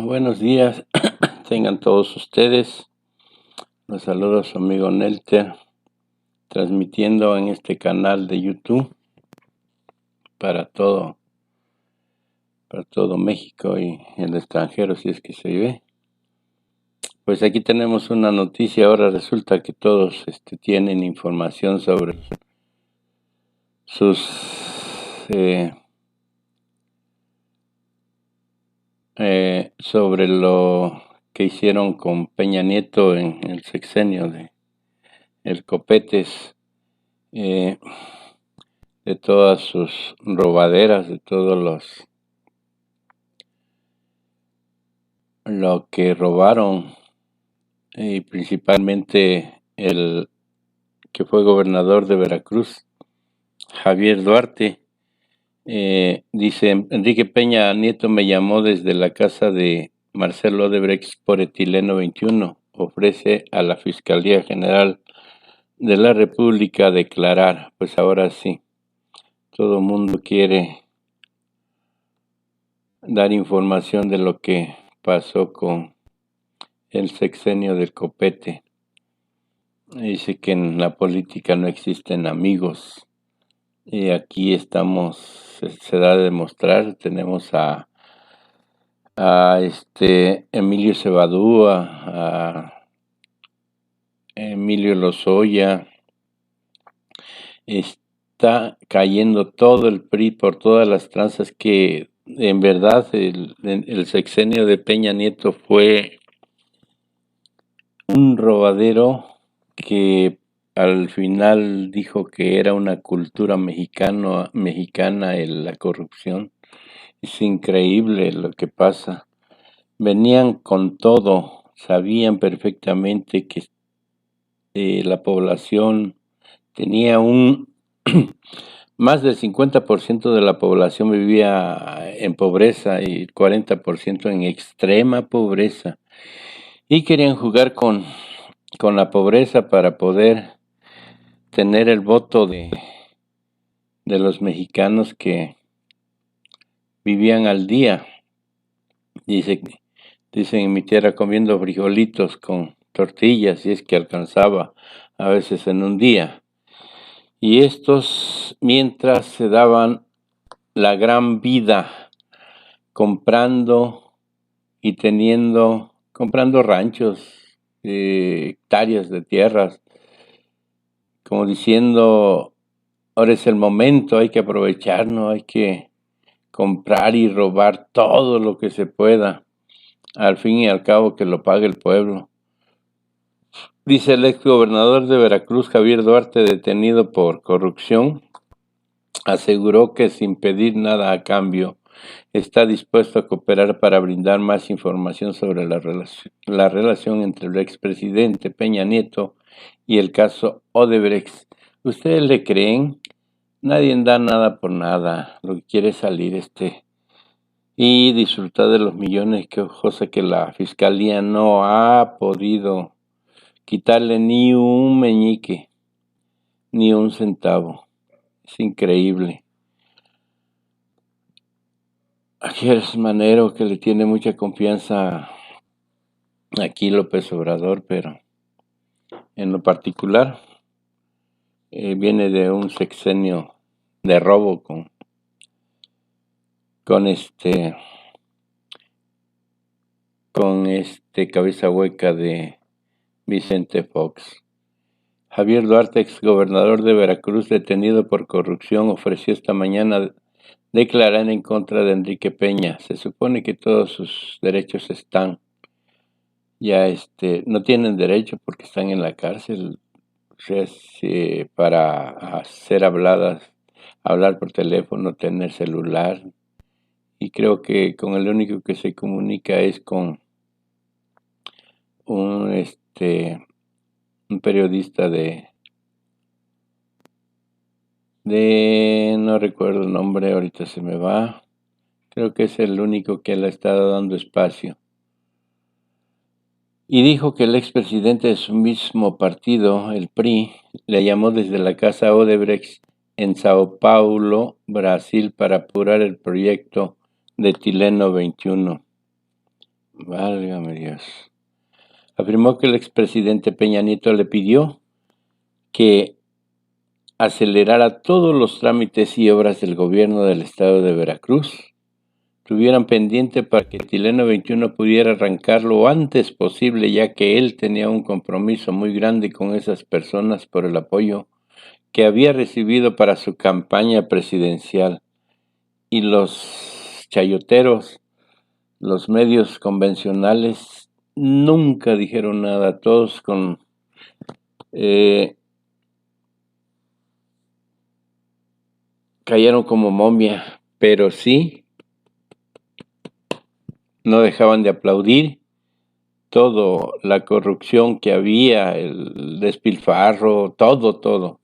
Buenos días, tengan todos ustedes. Los saludo a su amigo Nelter, transmitiendo en este canal de YouTube para todo México y el extranjero, si es que se ve. Pues aquí tenemos una noticia. Ahora resulta que todos tienen información sobre sus sobre lo que hicieron con Peña Nieto en el sexenio de el Copetes, de todas sus robaderas, de todos lo que robaron, y principalmente el que fue gobernador de Veracruz, Javier Duarte. Dice: Enrique Peña Nieto me llamó desde la casa de Marcelo Odebrecht por etileno 21. Ofrece a la Fiscalía General de la República declarar. Pues ahora sí, todo el mundo quiere dar información de lo que pasó con el sexenio del Copete. Dice que en la política no existen amigos. Y aquí estamos, se da a demostrar. Tenemos a Emilio Cebadúa, a Emilio Lozoya. Está cayendo todo el PRI por todas las tranzas que en verdad el sexenio de Peña Nieto fue un robadero que al final dijo que era una cultura mexicana la corrupción. Es increíble lo que pasa. Venían con todo, sabían perfectamente que la población tenía más del 50% de la población vivía en pobreza y el 40% en extrema pobreza. Y querían jugar con la pobreza para poder tener el voto de los mexicanos que vivían al día. Dicen en mi tierra, comiendo frijolitos con tortillas, y es que alcanzaba a veces en un día. Y estos, mientras se daban la gran vida comprando y comprando ranchos, hectáreas de tierras, como diciendo: ahora es el momento, hay que aprovecharnos, hay que comprar y robar todo lo que se pueda, al fin y al cabo que lo pague el pueblo. Dice el ex gobernador de Veracruz, Javier Duarte, detenido por corrupción, aseguró que sin pedir nada a cambio está dispuesto a cooperar para brindar más información sobre la relación entre el expresidente Peña Nieto y el caso Odebrecht. ¿Ustedes le creen? Nadie da nada por nada. Lo que quiere es salir y disfrutar de los millones, cosa que la fiscalía no ha podido quitarle ni un meñique, ni un centavo. Es increíble. Aquí es Manero, que le tiene mucha confianza aquí López Obrador, pero en lo particular viene de un sexenio de robo con cabeza hueca de Vicente Fox. Javier Duarte, exgobernador de Veracruz, detenido por corrupción, ofreció esta mañana declarar en contra de Enrique Peña. Se supone que todos sus derechos están ya, no tienen derecho porque están en la cárcel. O sea, para hablar por teléfono, tener celular, y creo que con el único que se comunica es con un periodista de no recuerdo el nombre, ahorita se me va. Creo que es el único que le ha estado dando espacio. Y dijo que el expresidente de su mismo partido, el PRI, le llamó desde la casa Odebrecht en Sao Paulo, Brasil, para apurar el proyecto de etileno 21. Válgame Dios. Afirmó que el expresidente Peña Nieto le pidió que acelerara todos los trámites y obras del gobierno del estado de Veracruz tuvieran pendiente para que Tileno 21 pudiera arrancar lo antes posible, ya que él tenía un compromiso muy grande con esas personas por el apoyo que había recibido para su campaña presidencial. Y los chayoteros, los medios convencionales, nunca dijeron nada, todos cayeron como momia, pero sí no dejaban de aplaudir todo, la corrupción que había, el despilfarro, todo.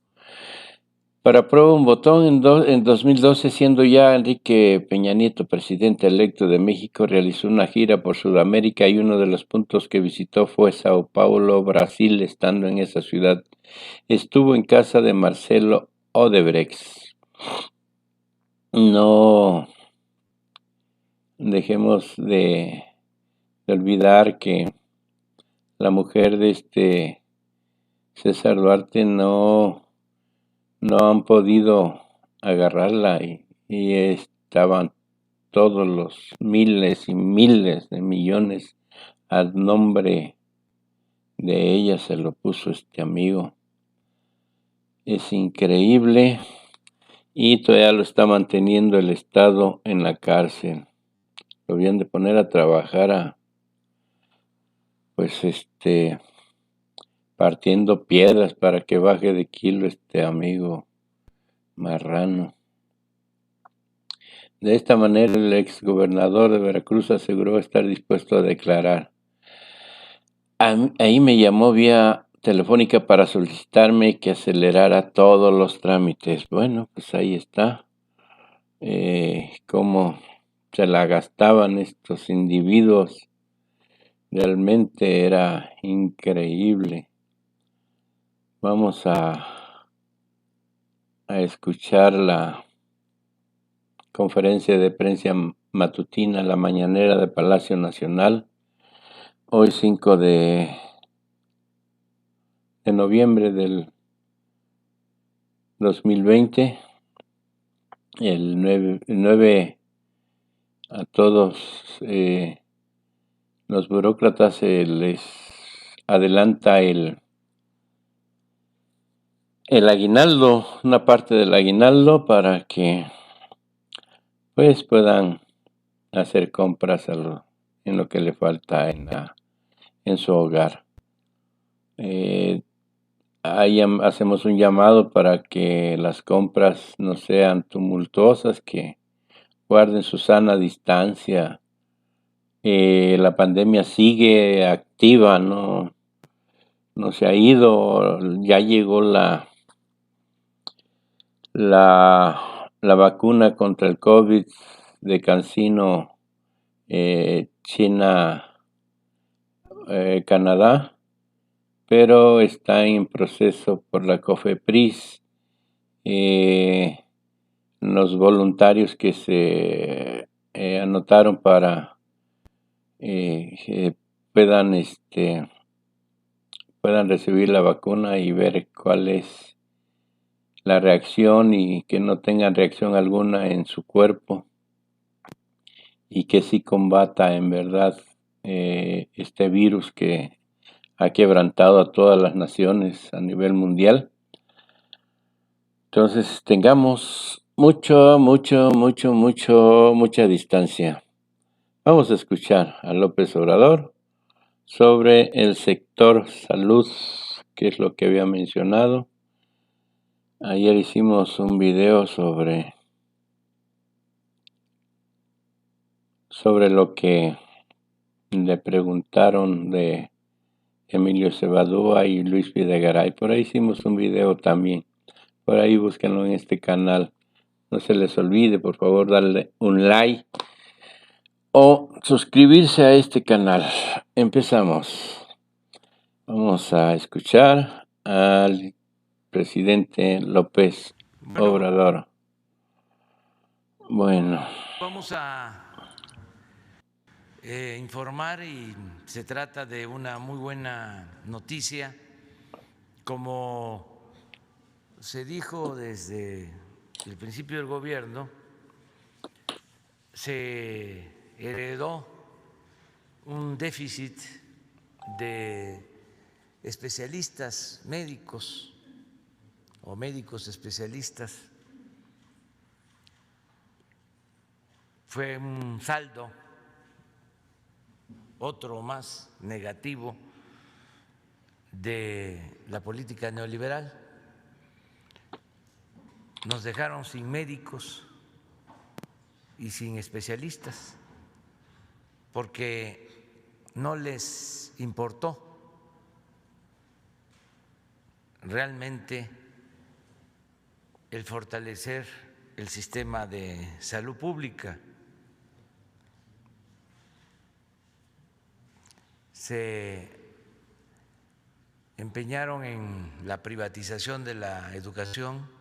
Para prueba un botón, en 2012, siendo ya Enrique Peña Nieto presidente electo de México, realizó una gira por Sudamérica y uno de los puntos que visitó fue Sao Paulo, Brasil. Estando en esa ciudad, estuvo en casa de Marcelo Odebrecht. No dejemos de olvidar que la mujer de César Duarte no han podido agarrarla y estaban todos los miles y miles de millones al nombre de ella, se lo puso este amigo. Es increíble y todavía lo está manteniendo el Estado en la cárcel. Lo habían de poner a trabajar pues partiendo piedras para que baje de kilo este amigo marrano. De esta manera, el exgobernador de Veracruz aseguró estar dispuesto a declarar. Ahí me llamó vía telefónica para solicitarme que acelerara todos los trámites. Bueno, pues ahí está. Cómo se la gastaban estos individuos. Realmente era increíble. Vamos a escuchar la conferencia de prensa matutina, la mañanera de Palacio Nacional, hoy 5 de noviembre del 2020, el 9 a todos los burócratas se les adelanta el aguinaldo, una parte del aguinaldo para que pues puedan hacer compras en lo que le falta en su hogar. Ahí hacemos un llamado para que las compras no sean tumultuosas, que guarden su sana distancia. La pandemia sigue activa, no se ha ido, ya llegó la vacuna contra el COVID de CanSino, China, Canadá, pero está en proceso por la COFEPRIS. Los voluntarios que se anotaron para puedan recibir la vacuna y ver cuál es la reacción y que no tengan reacción alguna en su cuerpo y que sí combata en verdad este virus que ha quebrantado a todas las naciones a nivel mundial. Entonces tengamos mucha distancia. Vamos a escuchar a López Obrador sobre el sector salud, que es lo que había mencionado. Ayer hicimos un video sobre lo que le preguntaron de Emilio Cebadúa y Luis Videgaray. Por ahí hicimos un video también. Por ahí búsquenlo en este canal. No se les olvide, por favor, darle un like o suscribirse a este canal. Empezamos. Vamos a escuchar al presidente López Obrador. Bueno. Vamos a informar y se trata de una muy buena noticia. Como se dijo desde el principio del gobierno, se heredó un déficit de especialistas médicos o médicos especialistas. Fue un saldo, otro más negativo de la política neoliberal. Nos dejaron sin médicos y sin especialistas porque no les importó realmente el fortalecer el sistema de salud pública. Se empeñaron en la privatización de la educación,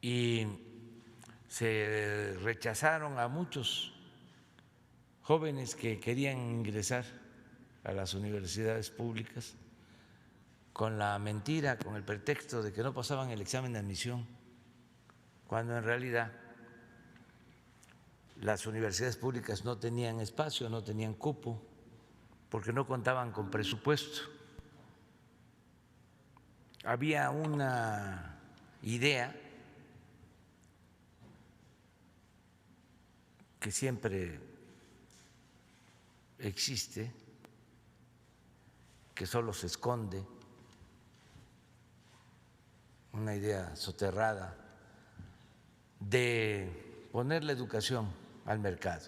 y se rechazaron a muchos jóvenes que querían ingresar a las universidades públicas con la mentira, con el pretexto de que no pasaban el examen de admisión, cuando en realidad las universidades públicas no tenían espacio, no tenían cupo, porque no contaban con presupuesto. Había una idea que siempre existe, que solo se esconde, una idea soterrada de poner la educación al mercado,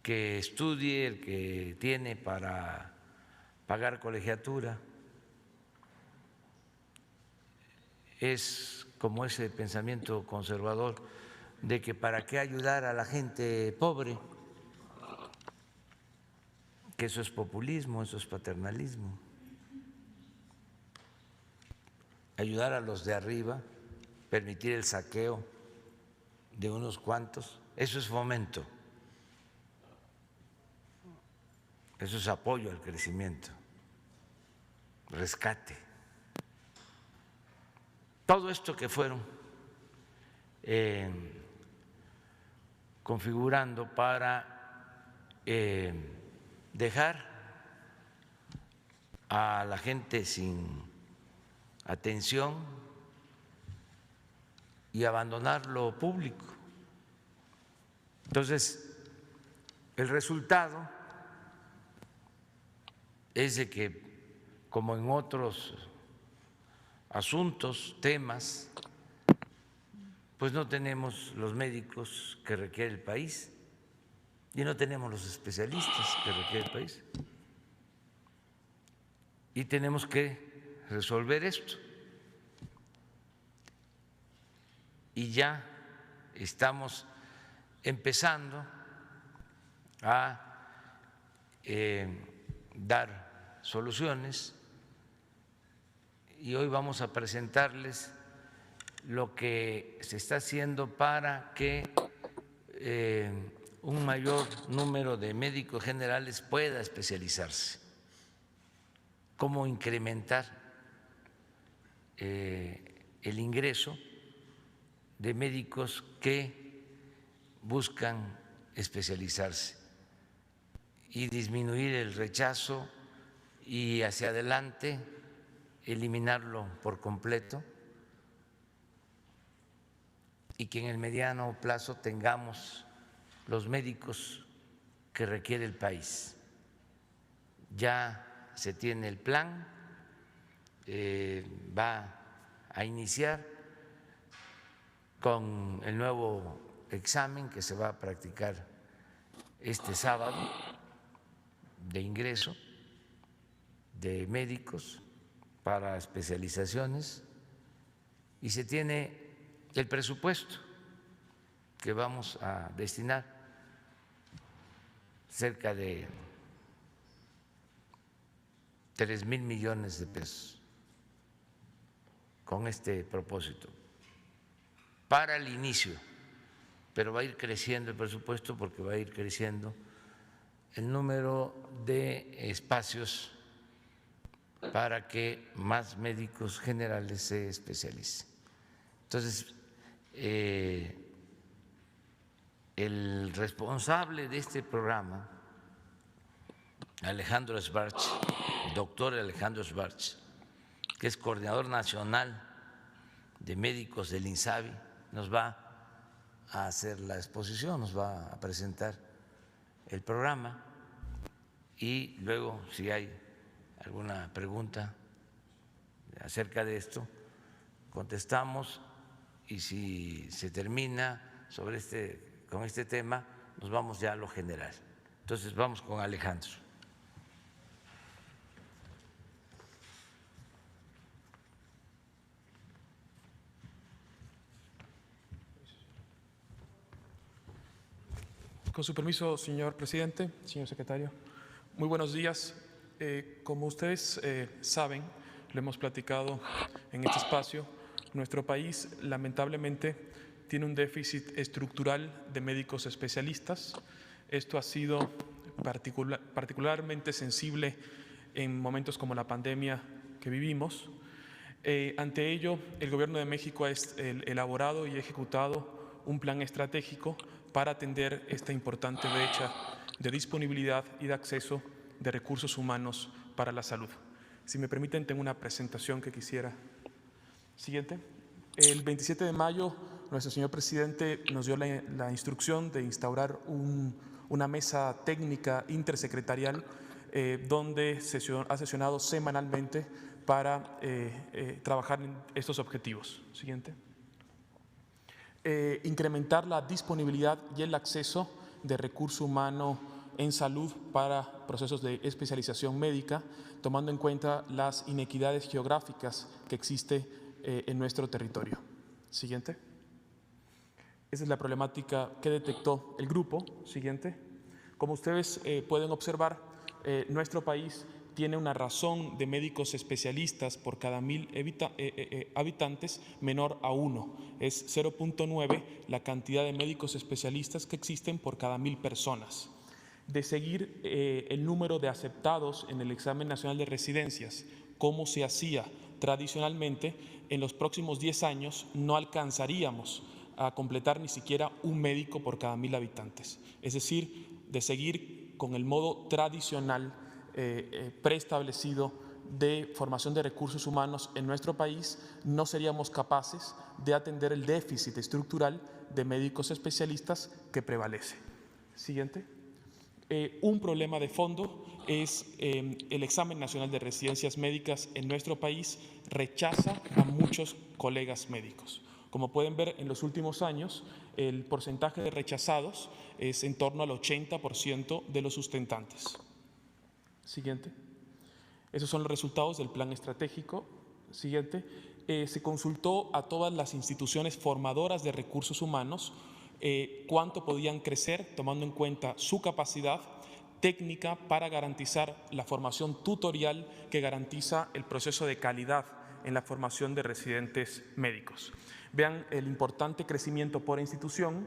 que estudie el que tiene para pagar colegiatura. Es como ese pensamiento conservador de que para qué ayudar a la gente pobre, que eso es populismo, eso es paternalismo. Ayudar a los de arriba, permitir el saqueo de unos cuantos, eso es fomento, eso es apoyo al crecimiento, rescate. Todo esto que fueron configurando para dejar a la gente sin atención y abandonar lo público. Entonces, el resultado es de que, como en otros asuntos, temas, pues no tenemos los médicos que requiere el país y no tenemos los especialistas que requiere el país. Y tenemos que resolver esto. Y ya estamos empezando a dar soluciones y hoy vamos a presentarles lo que se está haciendo para que un mayor número de médicos generales pueda especializarse, cómo incrementar el ingreso de médicos que buscan especializarse y disminuir el rechazo y hacia adelante eliminarlo por completo, y que en el mediano plazo tengamos los médicos que requiere el país. Ya se tiene el plan, va a iniciar con el nuevo examen que se va a practicar este sábado de ingreso de médicos para especializaciones, y se tiene el presupuesto que vamos a destinar, cerca de 3,000 millones de pesos, con este propósito para el inicio, pero va a ir creciendo el presupuesto porque va a ir creciendo el número de espacios para que más médicos generales se especialicen. Entonces, el responsable de este programa, Alejandro Schwartz, doctor Alejandro Schwartz, que es coordinador nacional de médicos del INSABI, nos va a hacer la exposición, nos va a presentar el programa y luego, si hay alguna pregunta acerca de esto, contestamos, y si se termina con este tema, nos vamos ya a lo general. Entonces vamos con Alejandro. Con su permiso, señor presidente, señor secretario. Muy buenos días. Como ustedes saben, lo hemos platicado en este espacio, nuestro país lamentablemente tiene un déficit estructural de médicos especialistas. Esto ha sido particularmente sensible en momentos como la pandemia que vivimos. Ante ello, el Gobierno de México ha elaborado y ejecutado un plan estratégico para atender esta importante brecha de disponibilidad y de acceso de recursos humanos para la salud. Si me permiten, tengo una presentación que quisiera. Siguiente. El 27 de mayo, nuestro señor presidente nos dio la instrucción de instaurar una mesa técnica intersecretarial donde ha sesionado semanalmente para trabajar en estos objetivos. Siguiente. Incrementar la disponibilidad y el acceso de recurso humano en salud para procesos de especialización médica, tomando en cuenta las inequidades geográficas que existen en nuestro territorio. Siguiente. Esa es la problemática que detectó el grupo. Siguiente. Como ustedes pueden observar, nuestro país tiene una razón de médicos especialistas por cada 1.000 habitantes menor a 1. Es 0.9 la cantidad de médicos especialistas que existen por cada 1.000 personas. De seguir el número de aceptados en el examen nacional de residencias, como se hacía tradicionalmente, en los próximos 10 años no alcanzaríamos a completar ni siquiera un médico por cada 1.000 habitantes. Es decir, de seguir con el modo tradicional preestablecido de formación de recursos humanos en nuestro país, no seríamos capaces de atender el déficit estructural de médicos especialistas que prevalece. Siguiente. Un problema de fondo es el examen nacional de residencias médicas en nuestro país rechaza a muchos colegas médicos. Como pueden ver, en los últimos años el porcentaje de rechazados es en torno al 80% de los sustentantes. Siguiente. Esos son los resultados del plan estratégico. Siguiente. Se consultó a todas las instituciones formadoras de recursos humanos cuánto podían crecer, tomando en cuenta su capacidad técnica para garantizar la formación tutorial que garantiza el proceso de calidad en la formación de residentes médicos. Vean el importante crecimiento por institución.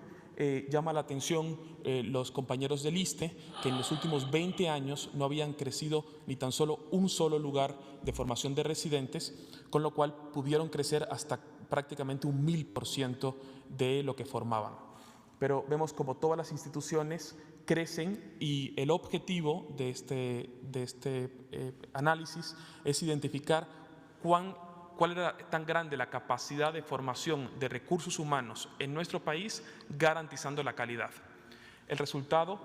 Llama la atención los compañeros del ISSSTE que en los últimos 20 años no habían crecido ni tan solo un solo lugar de formación de residentes, con lo cual pudieron crecer hasta prácticamente un 1000% de lo que formaban. Pero vemos como todas las instituciones crecen y el objetivo de este análisis es identificar cuál era tan grande la capacidad de formación de recursos humanos en nuestro país, garantizando la calidad. El resultado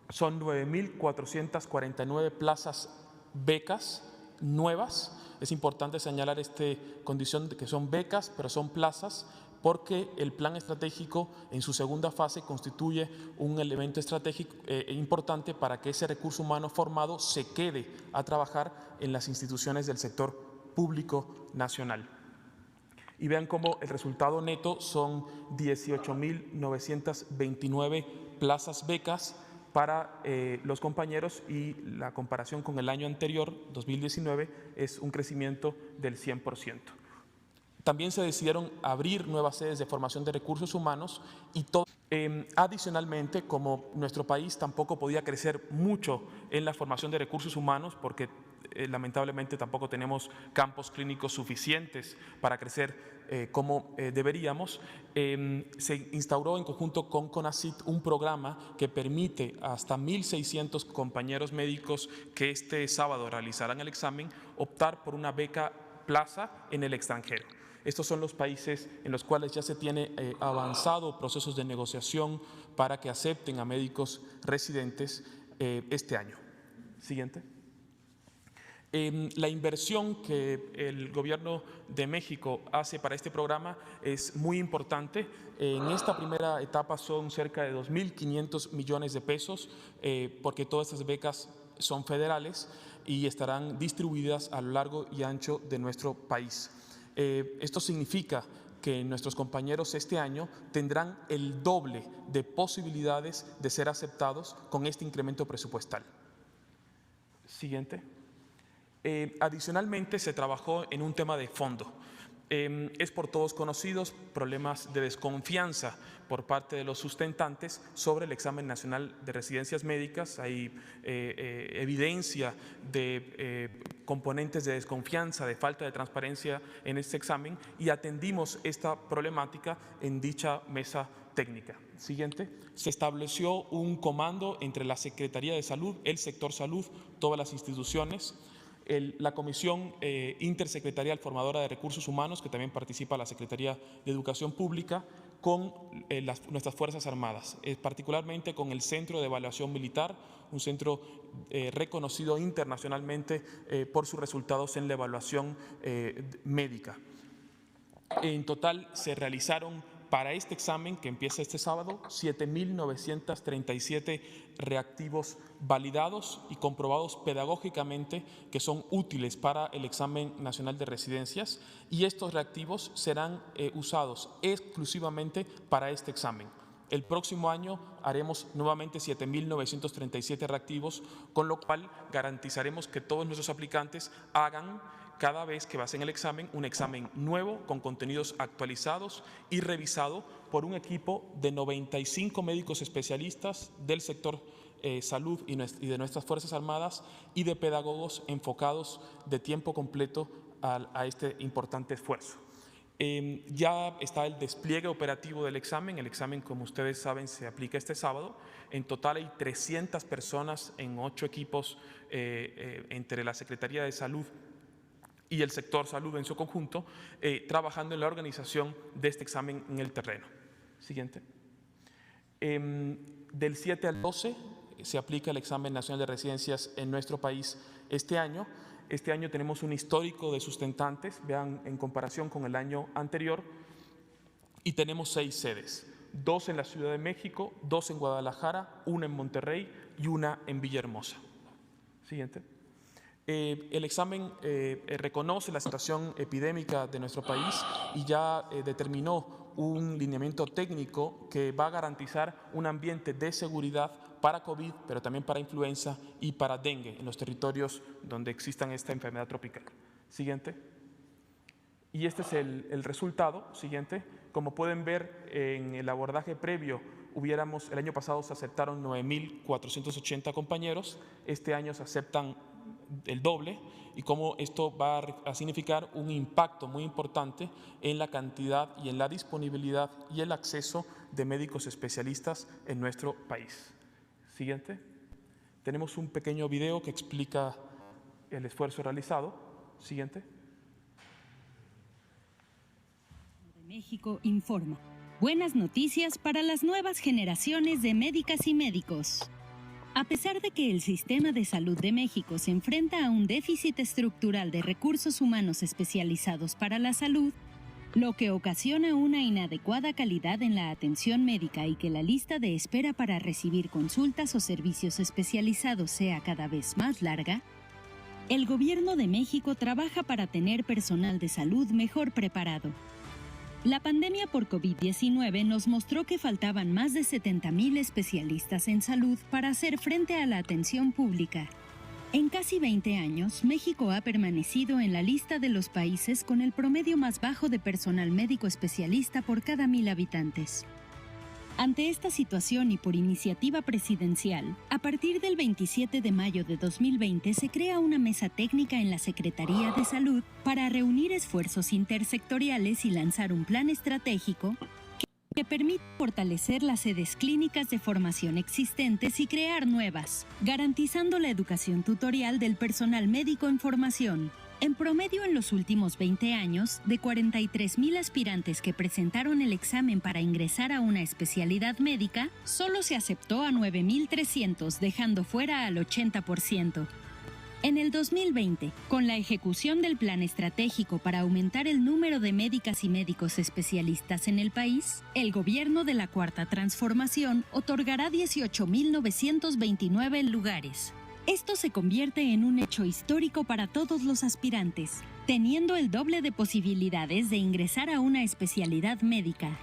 son 9.449 plazas becas nuevas. Es importante señalar esta condición de que son becas, pero son plazas, porque el plan estratégico en su segunda fase constituye un elemento estratégico importante para que ese recurso humano formado se quede a trabajar en las instituciones del sector público nacional. Y vean cómo el resultado neto son 18.929 plazas becas para los compañeros, y la comparación con el año anterior, 2019, es un crecimiento del 100%. También se decidieron abrir nuevas sedes de formación de recursos humanos y todo. Adicionalmente, como nuestro país tampoco podía crecer mucho en la formación de recursos humanos porque lamentablemente tampoco tenemos campos clínicos suficientes para crecer como deberíamos, se instauró en conjunto con CONACYT un programa que permite a hasta 1.600 compañeros médicos que este sábado realizarán el examen optar por una beca plaza en el extranjero. Estos son los países en los cuales ya se tiene avanzado procesos de negociación para que acepten a médicos residentes este año. Siguiente. La inversión que el Gobierno de México hace para este programa es muy importante. En esta primera etapa son cerca de 2.500 millones de pesos porque todas estas becas son federales y estarán distribuidas a lo largo y ancho de nuestro país. Esto significa que nuestros compañeros este año tendrán el doble de posibilidades de ser aceptados con este incremento presupuestal. Siguiente. Adicionalmente, se trabajó en un tema de fondo. Es por todos conocidos problemas de desconfianza por parte de los sustentantes sobre el examen nacional de residencias médicas. Hay evidencia de componentes de desconfianza, de falta de transparencia en este examen y atendimos esta problemática en dicha mesa técnica. Siguiente. Se estableció un comando entre la Secretaría de Salud, el sector salud, todas las instituciones, la Comisión Intersecretarial Formadora de Recursos Humanos, que también participa la Secretaría de Educación Pública, con nuestras Fuerzas Armadas, particularmente con el Centro de Evaluación Militar, un centro reconocido internacionalmente por sus resultados en la evaluación médica. En total se realizaron para este examen que empieza este sábado 7.937 reactivos validados y comprobados pedagógicamente que son útiles para el examen nacional de residencias y estos reactivos serán usados exclusivamente para este examen. El próximo año haremos nuevamente 7.937 reactivos, con lo cual garantizaremos que todos nuestros aplicantes hagan cada vez que hacen el examen, un examen nuevo con contenidos actualizados y revisado por un equipo de 95 médicos especialistas del sector salud y de nuestras Fuerzas Armadas y de pedagogos enfocados de tiempo completo a este importante esfuerzo. Ya está el despliegue operativo del examen. El examen, como ustedes saben, se aplica este sábado. En total hay 300 personas en 8 equipos entre la Secretaría de Salud y el sector salud en su conjunto, trabajando en la organización de este examen en el terreno. Siguiente. Del 7 al 12 se aplica el examen nacional de residencias en nuestro país este año. Este año tenemos un histórico de sustentantes, vean, en comparación con el año anterior, y tenemos 6 sedes, 2 en la Ciudad de México, 2 en Guadalajara, 1 en Monterrey y 1 en Villahermosa. Siguiente. El examen reconoce la situación epidémica de nuestro país y ya determinó un lineamiento técnico que va a garantizar un ambiente de seguridad para COVID, pero también para influenza y para dengue en los territorios donde existan esta enfermedad tropical. Siguiente. Y este es el resultado. Siguiente. Como pueden ver en el abordaje previo, el año pasado se aceptaron 9.480 compañeros, este año se aceptan el doble, y cómo esto va a significar un impacto muy importante en la cantidad y en la disponibilidad y el acceso de médicos especialistas en nuestro país. Siguiente. Tenemos un pequeño video que explica el esfuerzo realizado. Siguiente. México informa. Buenas noticias para las nuevas generaciones de médicas y médicos. A pesar de que el sistema de salud de México se enfrenta a un déficit estructural de recursos humanos especializados para la salud, lo que ocasiona una inadecuada calidad en la atención médica y que la lista de espera para recibir consultas o servicios especializados sea cada vez más larga, el Gobierno de México trabaja para tener personal de salud mejor preparado. La pandemia por COVID-19 nos mostró que faltaban más de 70,000 especialistas en salud para hacer frente a la atención pública. En casi 20 años, México ha permanecido en la lista de los países con el promedio más bajo de personal médico especialista por cada 1,000 habitantes. Ante esta situación y por iniciativa presidencial, a partir del 27 de mayo de 2020 se crea una mesa técnica en la Secretaría de Salud para reunir esfuerzos intersectoriales y lanzar un plan estratégico que permite fortalecer las sedes clínicas de formación existentes y crear nuevas, garantizando la educación tutorial del personal médico en formación. En promedio, en los últimos 20 años, de 43,000 aspirantes que presentaron el examen para ingresar a una especialidad médica, solo se aceptó a 9,300, dejando fuera al 80%. En el 2020, con la ejecución del plan estratégico para aumentar el número de médicas y médicos especialistas en el país, el gobierno de la Cuarta Transformación otorgará 18,929 lugares. Esto se convierte en un hecho histórico para todos los aspirantes, teniendo el doble de posibilidades de ingresar a una especialidad médica.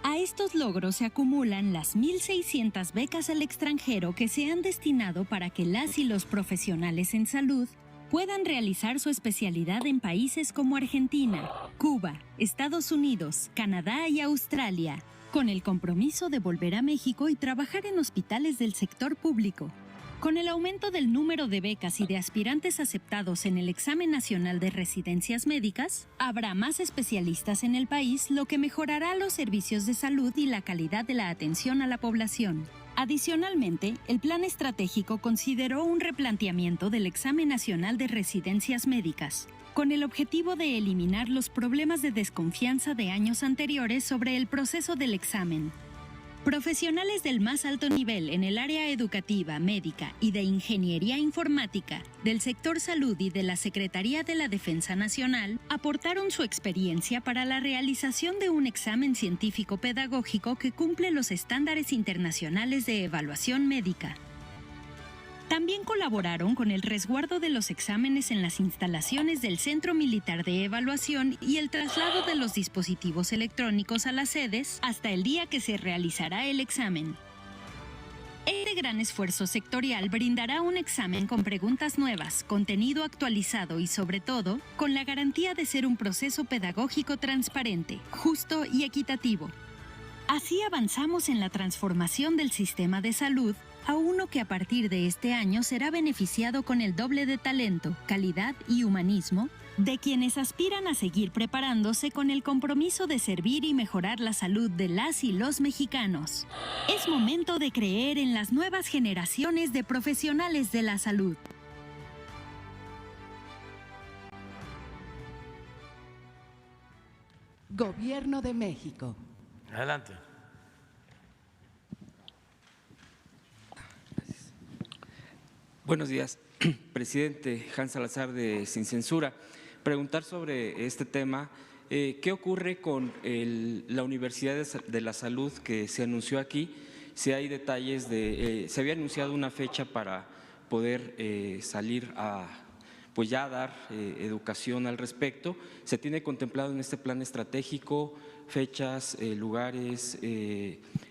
A estos logros se acumulan las 1,600 becas al extranjero que se han destinado para que las y los profesionales en salud puedan realizar su especialidad en países como Argentina, Cuba, Estados Unidos, Canadá y Australia, con el compromiso de volver a México y trabajar en hospitales del sector público. Con el aumento del número de becas y de aspirantes aceptados en el Examen Nacional de Residencias Médicas, habrá más especialistas en el país, lo que mejorará los servicios de salud y la calidad de la atención a la población. Adicionalmente, el plan estratégico consideró un replanteamiento del Examen Nacional de Residencias Médicas, con el objetivo de eliminar los problemas de desconfianza de años anteriores sobre el proceso del examen. Profesionales del más alto nivel en el área educativa, médica y de ingeniería informática, del sector salud y de la Secretaría de la Defensa Nacional aportaron su experiencia para la realización de un examen científico-pedagógico que cumple los estándares internacionales de evaluación médica. También colaboraron con el resguardo de los exámenes en las instalaciones del Centro Militar de Evaluación y el traslado de los dispositivos electrónicos a las sedes hasta el día que se realizará el examen. Este gran esfuerzo sectorial brindará un examen con preguntas nuevas, contenido actualizado y, sobre todo, con la garantía de ser un proceso pedagógico transparente, justo y equitativo. Así avanzamos en la transformación del sistema de salud a uno que a partir de este año será beneficiado con el doble de talento, calidad y humanismo de quienes aspiran a seguir preparándose con el compromiso de servir y mejorar la salud de las y los mexicanos. Es momento de creer en las nuevas generaciones de profesionales de la salud. Gobierno de México. Adelante. Buenos días, presidente Hans Salazar de Sin Censura. Preguntar sobre este tema, ¿qué ocurre con la Universidad de la Salud que se anunció aquí? Si hay detalles se había anunciado una fecha para poder salir a pues ya dar educación al respecto. ¿Se tiene contemplado en este plan estratégico fechas, lugares,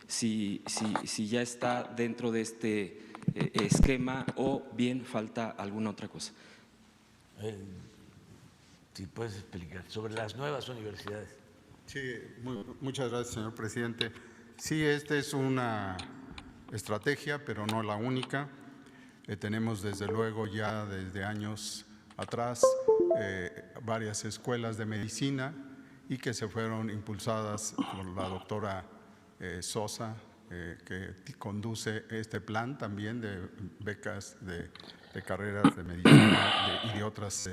si ya está dentro de este esquema o bien falta alguna otra cosa? Si puedes explicar sobre las nuevas universidades. Sí, muchas gracias, señor presidente. Sí, esta es una estrategia, pero no la única. Tenemos desde luego ya desde años atrás varias escuelas de medicina y que se fueron impulsadas por la doctora Sosa, que conduce este plan también de becas de carreras de medicina y de otras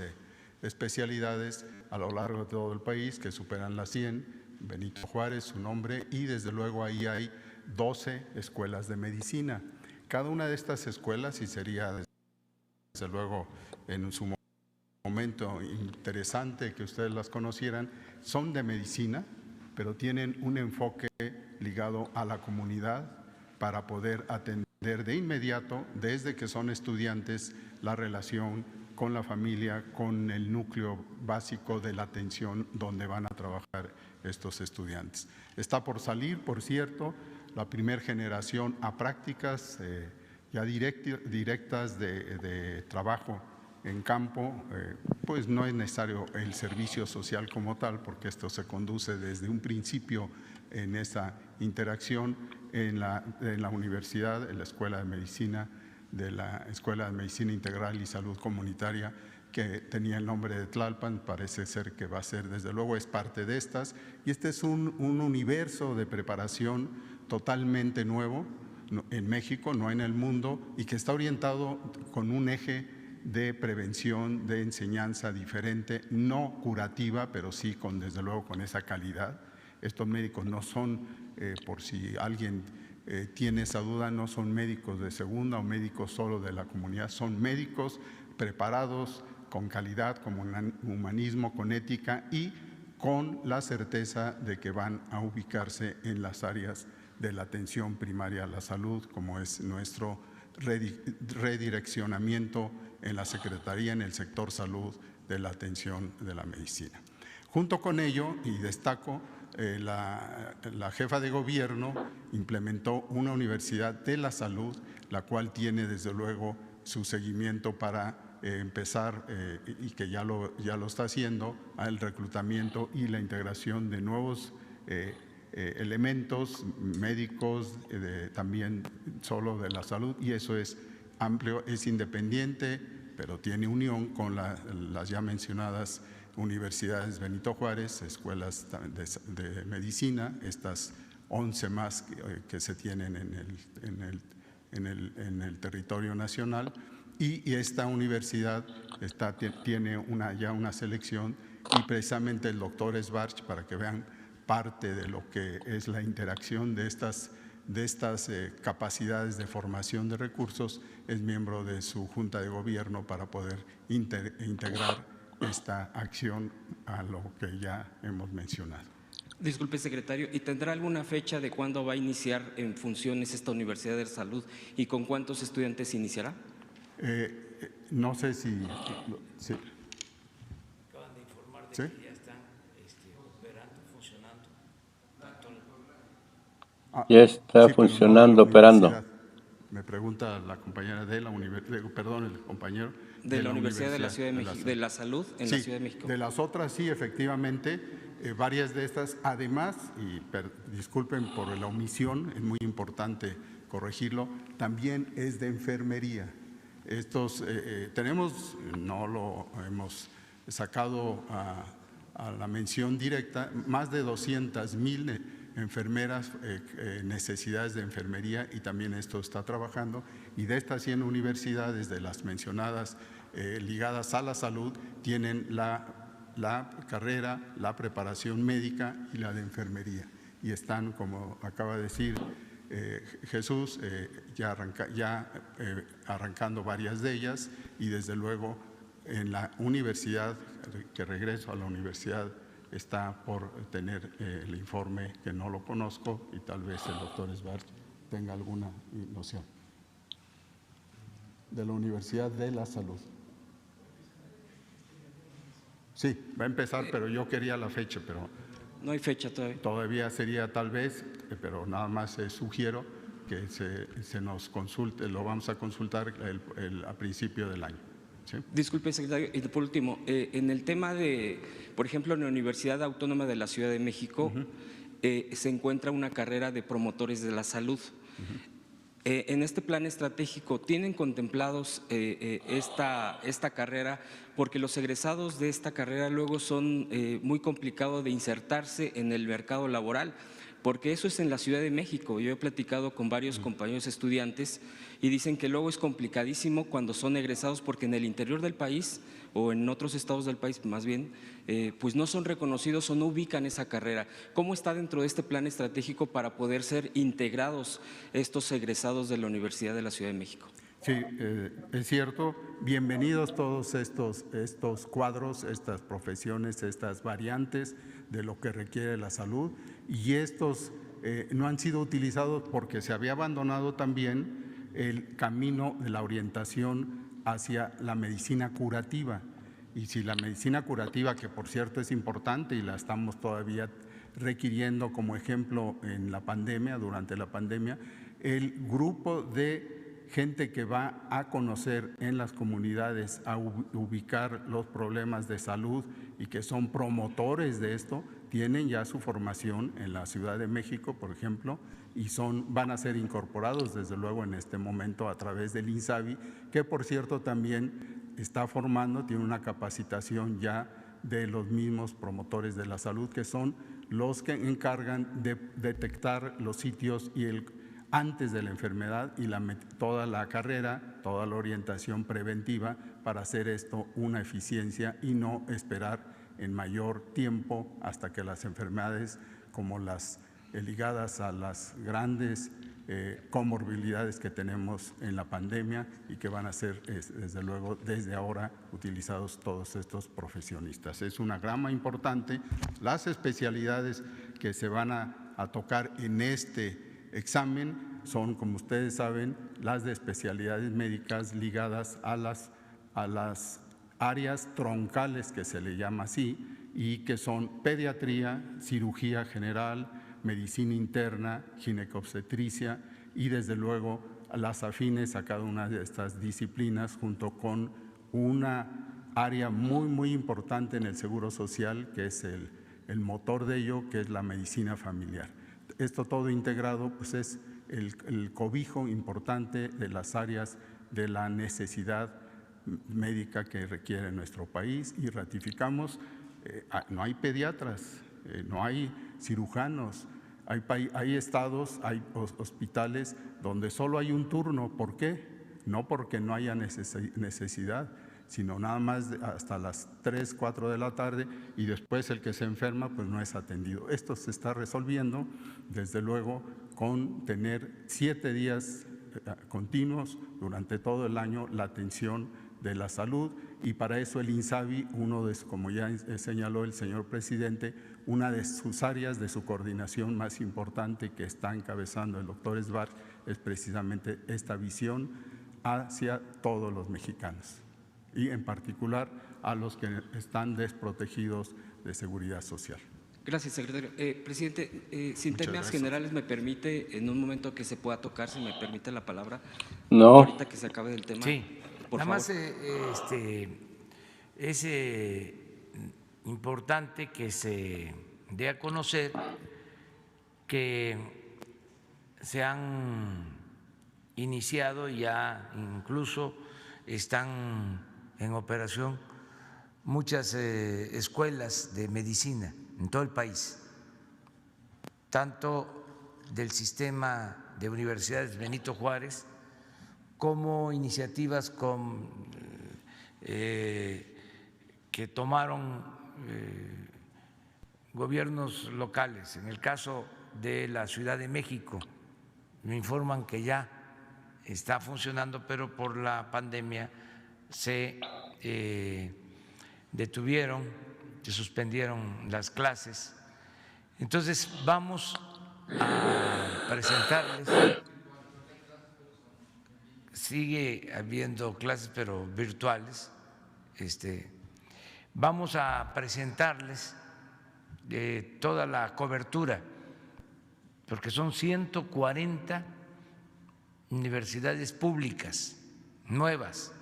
especialidades a lo largo de todo el país que superan las 100, Benito Juárez, su nombre, y desde luego ahí hay 12 escuelas de medicina. Cada una de estas escuelas, y sería desde luego en su momento interesante que ustedes las conocieran, son de medicina, pero tienen un enfoque ligado a la comunidad para poder atender de inmediato, desde que son estudiantes, la relación con la familia, con el núcleo básico de la atención donde van a trabajar estos estudiantes. Está por salir, por cierto, la primera generación a prácticas ya directas de trabajo en campo, pues no es necesario el servicio social como tal, porque esto se conduce desde un principio en esa interacción en la universidad, en la Escuela de Medicina, de la Escuela de Medicina Integral y Salud Comunitaria, que tenía el nombre de Tlalpan. Parece ser que va a ser, desde luego, es parte de estas. Y este es un universo de preparación totalmente nuevo en México, no en el mundo, y que está orientado con un eje de prevención, de enseñanza diferente, no curativa, pero sí desde luego con esa calidad. Estos médicos no son, por si alguien tiene esa duda, no son médicos de segunda o médicos solo de la comunidad, son médicos preparados con calidad, con humanismo, con ética y con la certeza de que van a ubicarse en las áreas de la atención primaria a la salud, como es nuestro redireccionamiento en la Secretaría, en el sector salud de la atención de la medicina. Junto con ello, y destaco, la jefa de gobierno implementó una universidad de la salud, la cual tiene desde luego su seguimiento para empezar, y que ya lo está haciendo, al reclutamiento y la integración de nuevos elementos médicos, también solo de la salud, y eso es amplio, es independiente, pero tiene unión con las ya mencionadas universidades Benito Juárez, escuelas de medicina, estas 11 más que se tienen en el territorio nacional, y esta universidad tiene ya una selección, y precisamente el doctor Sbarch, para que vean parte de lo que es la interacción de estas capacidades de formación de recursos, es miembro de su Junta de Gobierno para poder integrar esta acción a lo que ya hemos mencionado. Disculpe, secretario, ¿y tendrá alguna fecha de cuándo va a iniciar en funciones esta Universidad de Salud y con cuántos estudiantes iniciará? No sé si… Sí. Acaban de informar de ¿Sí? que ya están operando, funcionando. Ya está funcionando, operando. Me pregunta la compañera de la universidad, perdón, el compañero. De la Universidad de la Ciudad de México, de la Salud en la Ciudad de México. De las otras sí, efectivamente, varias de estas, además, y disculpen por la omisión, es muy importante corregirlo, también es de enfermería. Tenemos, no lo hemos sacado a la mención directa, más de 200,000 enfermeras, necesidades de enfermería, y también esto está trabajando, y de estas 100 universidades, de las mencionadas ligadas a la salud, tienen la carrera, la preparación médica y la de enfermería, y están, como acaba de decir Jesús, ya arrancando varias de ellas, y desde luego en la universidad, que regreso a la universidad, está por tener el informe, que no lo conozco, y tal vez el doctor Sbarch tenga alguna noción. De la Universidad de la Salud. Sí, va a empezar, pero yo quería la fecha, pero… No hay fecha todavía. Todavía sería tal vez, pero nada más sugiero que se nos consulte, lo vamos a consultar a principio del año. ¿Sí? Disculpe, secretario, y por último, en el tema de, por ejemplo, en la Universidad Autónoma de la Ciudad de México, se encuentra una carrera de promotores de la salud. En este plan estratégico, ¿tienen contemplados esta carrera? Porque los egresados de esta carrera luego son muy complicados de insertarse en el mercado laboral, porque eso es en la Ciudad de México. Yo he platicado con varios compañeros estudiantes y dicen que luego es complicadísimo cuando son egresados, porque en el interior del país o en otros estados del país más bien, pues no son reconocidos o no ubican esa carrera. ¿Cómo está dentro de este plan estratégico para poder ser integrados estos egresados de la Universidad de la Ciudad de México? Sí, es cierto. Bienvenidos todos estos cuadros, estas profesiones, estas variantes de lo que requiere la salud, y estos no han sido utilizados porque se había abandonado también el camino de la orientación hacia la medicina curativa. Y si la medicina curativa, que por cierto es importante y la estamos todavía requiriendo como ejemplo en la pandemia, durante la pandemia, el grupo de gente que va a conocer en las comunidades, a ubicar los problemas de salud y que son promotores de esto, tienen ya su formación en la Ciudad de México, por ejemplo, y van a ser incorporados desde luego en este momento a través del INSABI, que por cierto también está formando, tiene una capacitación ya de los mismos promotores de la salud, que son los que encargan de detectar los sitios y antes de la enfermedad y toda la carrera, toda la orientación preventiva para hacer esto una eficiencia y no esperar en mayor tiempo hasta que las enfermedades como las ligadas a las grandes comorbilidades que tenemos en la pandemia y que van a ser desde luego desde ahora utilizados todos estos profesionistas. Es una grama importante. Las especialidades que se van a tocar en este examen son, como ustedes saben, las de especialidades médicas ligadas a las áreas troncales, que se le llama así, y que son pediatría, cirugía general, medicina interna, ginecobstetricia y desde luego las afines a cada una de estas disciplinas, junto con una área muy importante en el Seguro Social, que es el motor de ello, que es la medicina familiar. Esto todo integrado pues es el cobijo importante de las áreas de la necesidad médica que requiere nuestro país, y ratificamos, no hay pediatras, no hay cirujanos, hay estados, hay hospitales donde solo hay un turno. ¿Por qué? No porque no haya necesidad, sino nada más hasta las 3, 4 de la tarde, y después el que se enferma pues no es atendido. Esto se está resolviendo desde luego con tener 7 días continuos durante todo el año la atención de la salud, y para eso el INSABI, como ya señaló el señor presidente, una de sus áreas de su coordinación más importante que está encabezando el doctor Esbar es precisamente esta visión hacia todos los mexicanos y en particular a los que están desprotegidos de seguridad social. Gracias, secretario. Presidente, sin temas generales, ¿me permite en un momento que se pueda tocar, si me permite la palabra? No. Ahorita que se acabe el tema. Sí, por nada favor. más es importante que se dé a conocer que se han iniciado, ya incluso están en operación muchas escuelas de medicina en todo el país, tanto del sistema de universidades Benito Juárez como iniciativas que tomaron gobiernos locales. En el caso de la Ciudad de México, me informan que ya está funcionando, pero por la pandemia se detuvieron, se suspendieron las clases. Entonces vamos a presentarles, sigue habiendo clases pero virtuales, vamos a presentarles toda la cobertura, porque son 140 universidades públicas nuevas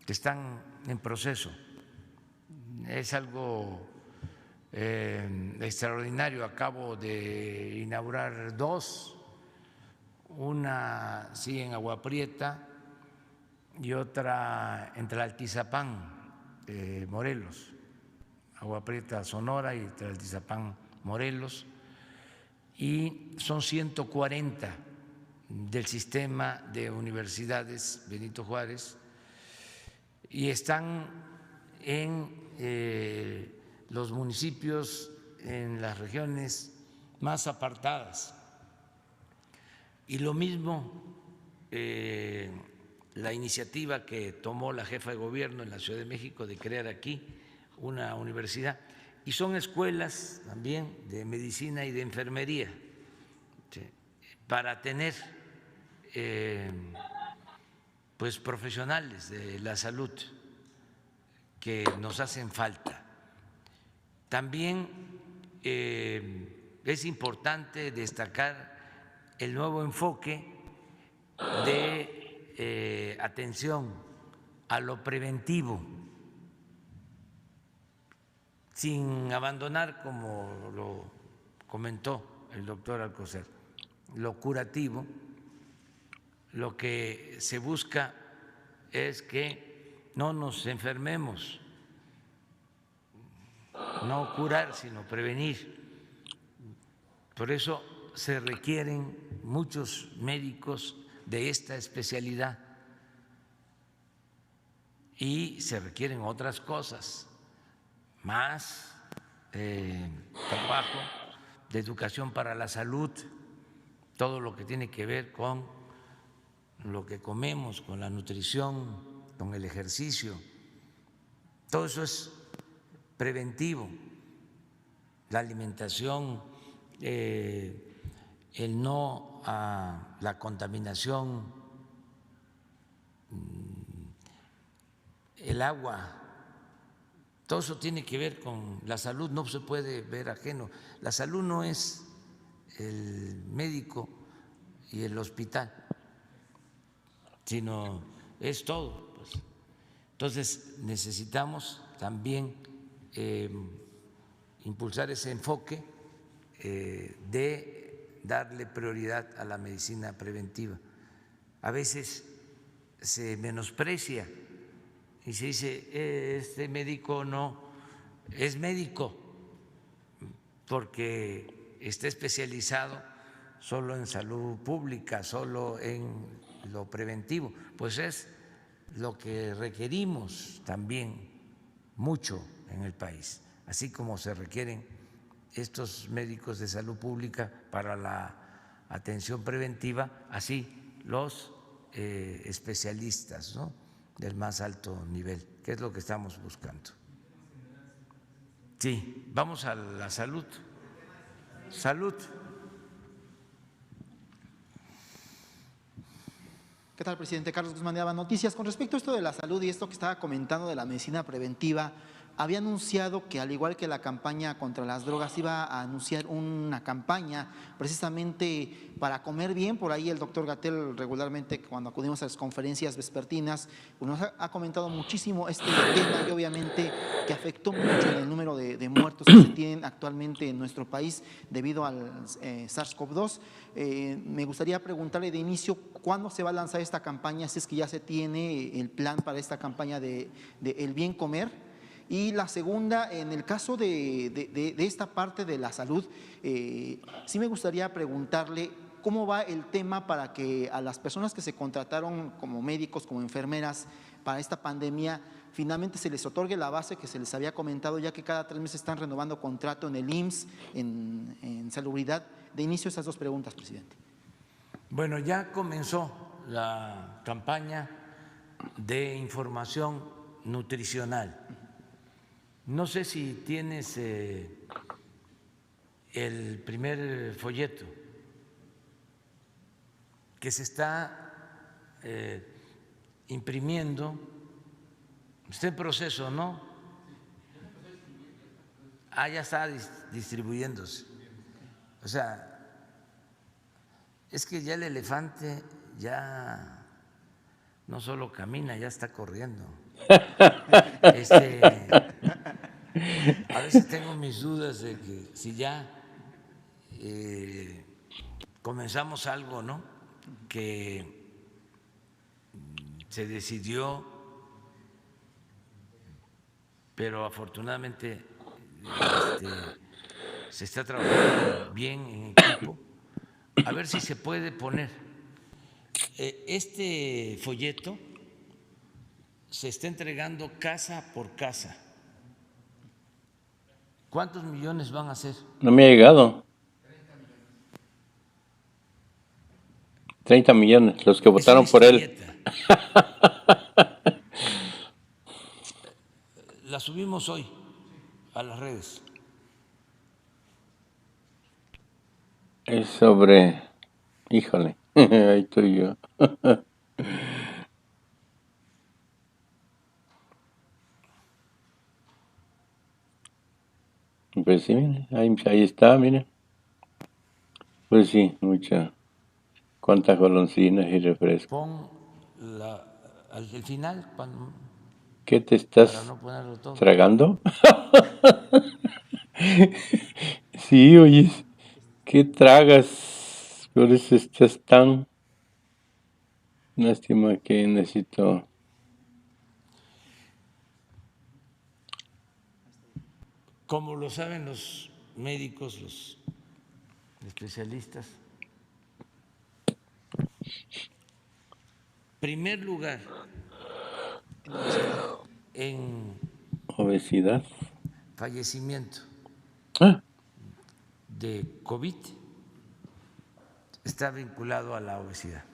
que están en proceso. Es algo extraordinario. Acabo de inaugurar 2, una sí en Agua Prieta y otra en Tlaltizapán, Morelos, Agua Prieta, Sonora, y Tlaltizapán, Morelos, y son 140 del sistema de universidades Benito Juárez, y están en los municipios, en las regiones más apartadas. Y lo mismo la iniciativa que tomó la jefa de gobierno en la Ciudad de México de crear aquí una universidad, y son escuelas también de medicina y de enfermería, ¿sí?, para tener pues profesionales de la salud que nos hacen falta. También es importante destacar el nuevo enfoque de atención a lo preventivo, sin abandonar, como lo comentó el doctor Alcocer, lo curativo. Lo que se busca es que no nos enfermemos, no curar, sino prevenir. Por eso se requieren muchos médicos de esta especialidad y se requieren otras cosas, más trabajo de educación para la salud, todo lo que tiene que ver con lo que comemos, con la nutrición, con el ejercicio. Todo eso es preventivo. La alimentación, el no a la contaminación, el agua, todo eso tiene que ver con la salud, no se puede ver ajeno. La salud no es el médico y el hospital, sino es todo, pues. Entonces necesitamos también impulsar ese enfoque de darle prioridad a la medicina preventiva. A veces se menosprecia y se dice, este médico no es médico porque está especializado solo en salud pública, solo en lo preventivo. Pues es lo que requerimos también mucho en el país, así como se requieren estos médicos de salud pública para la atención preventiva, así los especialistas, ¿no?, del más alto nivel, que es lo que estamos buscando. Sí, vamos a la salud. Salud. ¿Qué tal, presidente? Carlos Guzmán de Aba Noticias. Con respecto a esto de la salud y esto que estaba comentando de la medicina preventiva, había anunciado que, al igual que la campaña contra las drogas, iba a anunciar una campaña precisamente para comer bien. Por ahí el doctor Gatell, regularmente cuando acudimos a las conferencias vespertinas, nos ha comentado muchísimo este tema y obviamente que afectó mucho en el número de muertos que se tienen actualmente en nuestro país debido al SARS-CoV-2. Me gustaría preguntarle de inicio, ¿cuándo se va a lanzar esta campaña? Si es que ya se tiene el plan para esta campaña de El Bien Comer. Y la segunda, en el caso de esta parte de la salud, sí me gustaría preguntarle cómo va el tema para que a las personas que se contrataron como médicos, como enfermeras para esta pandemia, finalmente se les otorgue la base que se les había comentado, ya que cada 3 meses están renovando contrato en el IMSS, en salubridad. De inicio, esas dos preguntas, presidente. Bueno, ya comenzó la campaña de información nutricional. No sé si tienes el primer folleto que se está imprimiendo, está en proceso, ¿no? Ya está distribuyéndose. O sea, es que ya el elefante ya no solo camina, ya está corriendo. A veces tengo mis dudas de que si ya comenzamos algo, ¿no?, que se decidió, pero afortunadamente se está trabajando bien en equipo, a ver si se puede poner. Este folleto se está entregando casa por casa. ¿Cuántos millones van a ser? No me ha llegado. 30 millones, los que votaron por él. La subimos hoy a las redes. Es sobre, híjole, ahí estoy yo. Pues sí, mire, ahí está, mire. Pues sí, mucha. Cuántas golondrinas y refrescos. Pon al final, ¿Qué te para estás no ponerlo todo. tragando? Sí, oye, ¿qué tragas? Por eso estás tan... Lástima que necesito... Como lo saben los médicos, los especialistas, primer lugar en Obesidad. fallecimiento Ah, de COVID está vinculado a la obesidad.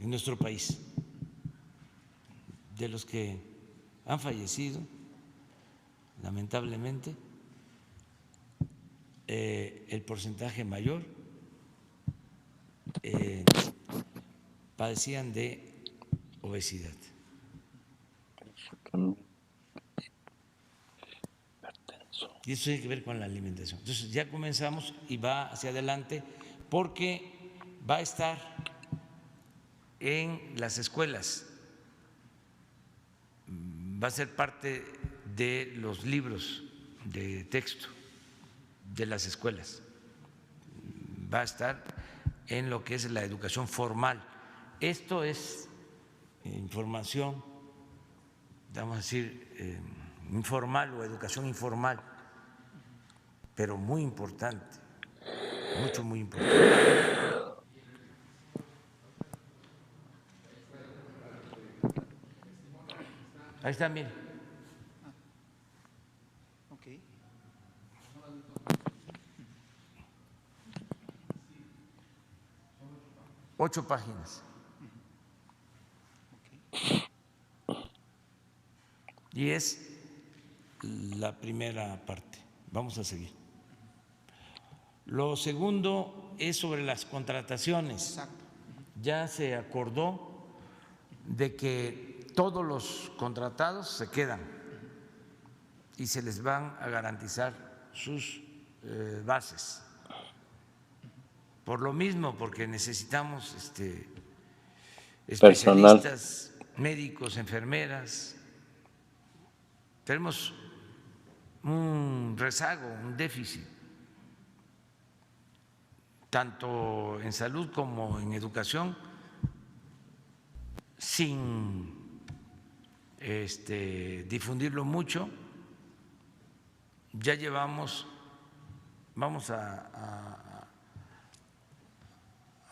En nuestro país, de los que han fallecido, lamentablemente, el porcentaje mayor padecían de obesidad. Y eso tiene que ver con la alimentación. Entonces ya comenzamos y va hacia adelante porque va a estar en las escuelas, va a ser parte de los libros de texto de las escuelas, va a estar en lo que es la educación formal. Esto es información, vamos a decir, informal o educación informal, pero muy importante, muy importante. Ahí está, mire. Okay. 8 páginas. Y es la primera parte. Vamos a seguir. Lo segundo es sobre las contrataciones. Exacto. Ya se acordó de que todos los contratados se quedan y se les van a garantizar sus bases. Por lo mismo, porque necesitamos especialistas, médicos, enfermeras. Tenemos un rezago, un déficit, tanto en salud como en educación, sin difundirlo mucho. Ya vamos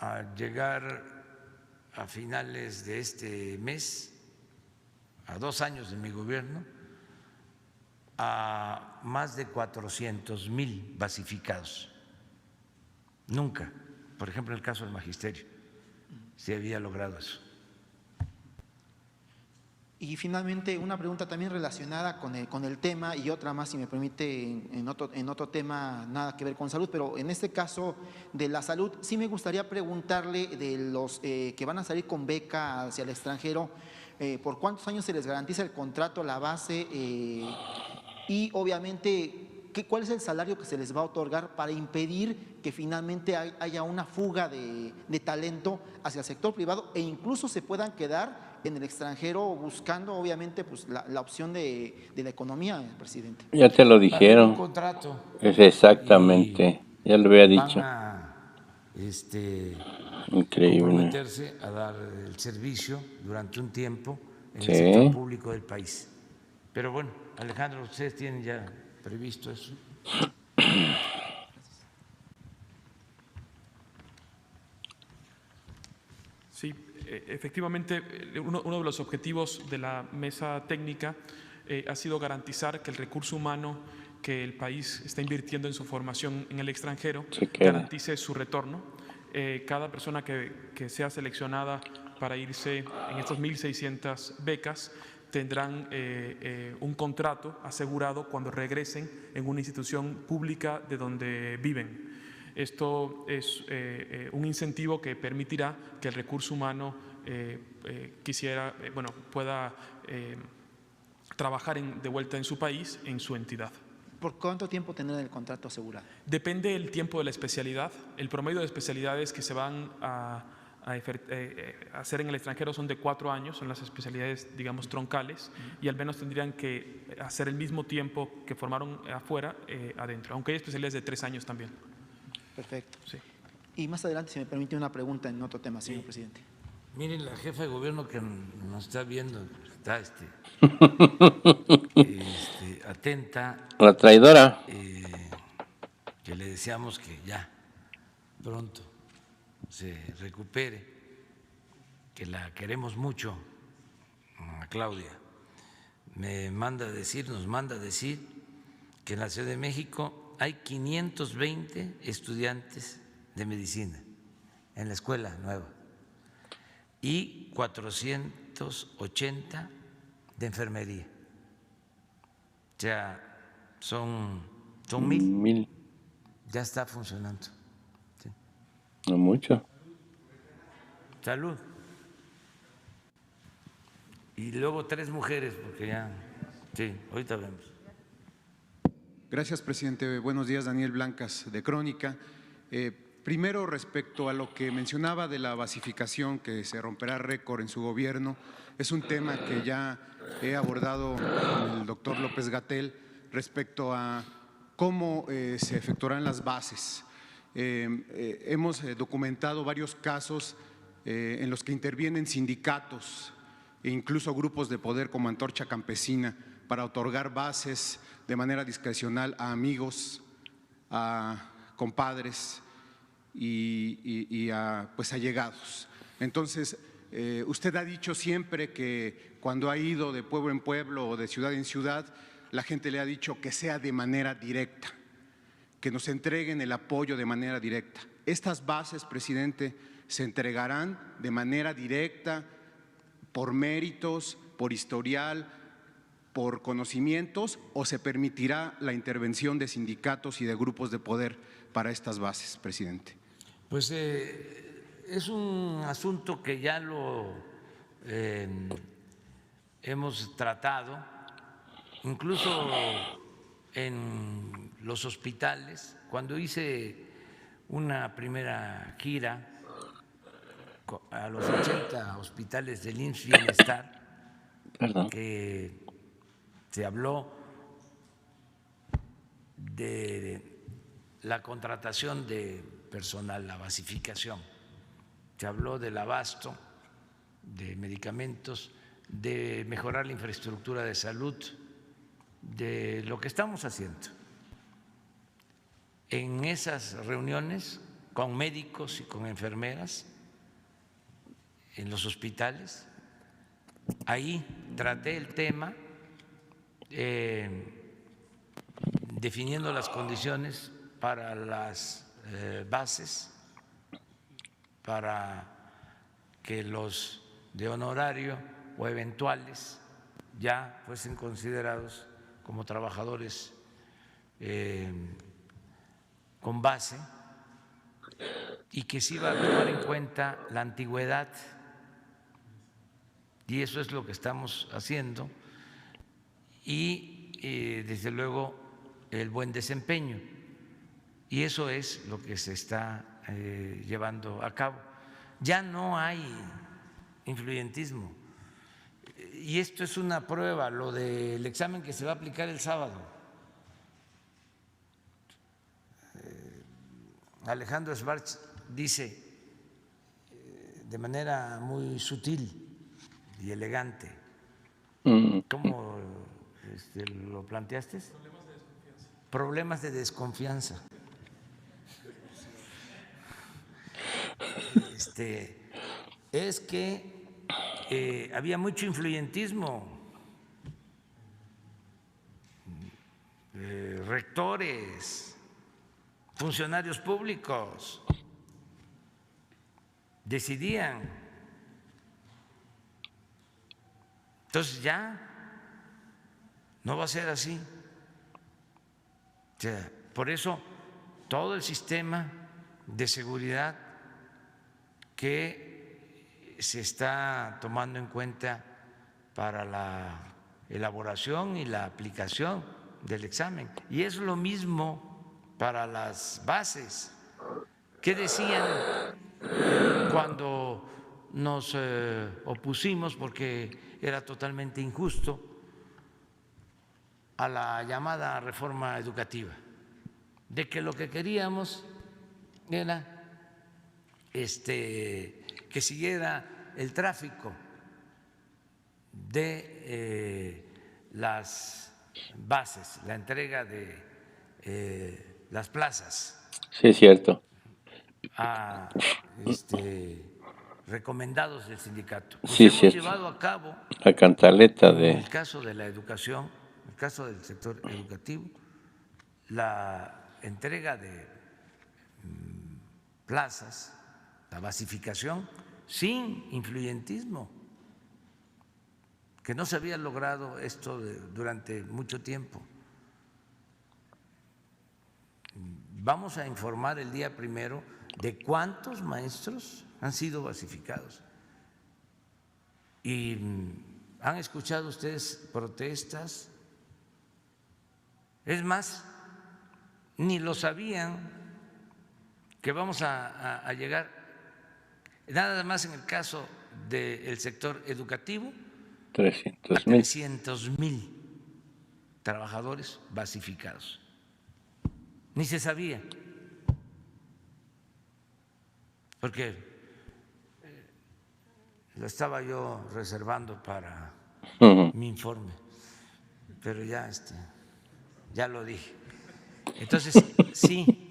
a llegar a finales de este mes, a 2 años de mi gobierno, a más de 400,000 basificados. Nunca, por ejemplo, en el caso del magisterio, se había logrado eso. Y finalmente, una pregunta también relacionada con el tema y otra más, si me permite, en otro tema nada que ver con salud, pero en este caso de la salud, sí me gustaría preguntarle de los que van a salir con beca hacia el extranjero, ¿por cuántos años se les garantiza el contrato, la base? Y obviamente, ¿cuál es el salario que se les va a otorgar para impedir que finalmente haya una fuga de talento hacia el sector privado e incluso se puedan quedar en el extranjero buscando obviamente pues la opción de la economía, presidente? Ya te lo dijeron. Un contrato. Exactamente, ya lo había dicho. Van a Increíble. comprometerse a dar el servicio durante un tiempo en Sí. el sector público del país. Pero bueno, Alejandro, ustedes tienen ya previsto eso. Sí, efectivamente, uno de los objetivos de la mesa técnica ha sido garantizar que el recurso humano que el país está invirtiendo en su formación en el extranjero garantice su retorno. Cada persona que sea seleccionada para irse en estas 1.600 becas tendrán un contrato asegurado cuando regresen en una institución pública de donde viven. Esto es un incentivo que permitirá que el recurso humano pueda trabajar de vuelta en su país, en su entidad. ¿Por cuánto tiempo tendrán el contrato asegurado? Depende del tiempo de la especialidad. El promedio de especialidades que se van a hacer en el extranjero son de 4 años, son las especialidades, digamos, troncales, y al menos tendrían que hacer el mismo tiempo que formaron afuera, adentro, aunque hay especialidades de 3 años también. Perfecto. Sí. Y más adelante, si me permite una pregunta en otro tema, señor presidente. Miren, la jefa de gobierno que nos está viendo está atenta. La traidora. Que le deseamos que ya pronto se recupere, que la queremos mucho, a Claudia. Nos manda a decir que en la Ciudad de México hay 520 estudiantes de medicina en la escuela nueva y 480 de enfermería. O sea, son 1,000. Ya está funcionando. Sí. No mucho. Salud. Y luego 3 mujeres, porque ya, sí, ahorita vemos. Gracias, presidente. Buenos días, Daniel Blancas, de Crónica. Primero, respecto a lo que mencionaba de la basificación, que se romperá récord en su gobierno, es un tema que ya he abordado con el doctor López-Gatell respecto a cómo se efectuarán las bases. Hemos documentado varios casos en los que intervienen sindicatos e incluso grupos de poder como Antorcha Campesina para otorgar bases de manera discrecional a amigos, a compadres y a pues allegados. Entonces, usted ha dicho siempre que cuando ha ido de pueblo en pueblo o de ciudad en ciudad, la gente le ha dicho que sea de manera directa, que nos entreguen el apoyo de manera directa. Estas bases, presidente, se entregarán de manera directa por méritos, por historial, por conocimientos, o se permitirá la intervención de sindicatos y de grupos de poder para estas bases, presidente. Pues es un asunto que ya lo hemos tratado, incluso en los hospitales. Cuando hice una primera gira a los 80 hospitales del IMSS Bienestar, que se habló de la contratación de personal, la basificación, se habló del abasto de medicamentos, de mejorar la infraestructura de salud, de lo que estamos haciendo. En esas reuniones con médicos y con enfermeras en los hospitales, ahí traté el tema, definiendo las condiciones para las bases, para que los de honorario o eventuales ya fuesen considerados como trabajadores con base, y que se iba a tomar en cuenta la antigüedad, y eso es lo que estamos haciendo, y desde luego el buen desempeño, y eso es lo que se está llevando a cabo. Ya no hay influyentismo, y esto es una prueba, lo del examen que se va a aplicar el sábado. Alejandro Schwartz dice de manera muy sutil y elegante, ¿cómo lo planteaste? Problemas de desconfianza. Es que había mucho influyentismo, rectores, funcionarios públicos decidían. Entonces ya no va a ser así. O sea, por eso todo el sistema de seguridad que se está tomando en cuenta para la elaboración y la aplicación del examen. Y es lo mismo para las bases. ¿Qué decían cuando nos opusimos, porque era totalmente injusto, a la llamada reforma educativa? De que lo que queríamos era que siguiera el tráfico de las bases, la entrega de las plazas. Sí, es cierto. A recomendados del sindicato. Pues Sí, es hemos cierto. llevado a cabo, La cantaleta en de... el caso de la educación, en el caso del sector educativo, la entrega de plazas, la basificación, sin influyentismo, que no se había logrado esto durante mucho tiempo. Vamos a informar el día 1 de cuántos maestros han sido basificados. ¿Y han escuchado ustedes protestas? Es más, ni lo sabían que vamos a llegar, nada más en el caso del sector educativo, 300,000 trabajadores basificados. Ni se sabía, porque lo estaba yo reservando para mi informe, pero ya lo dije. Entonces, sí,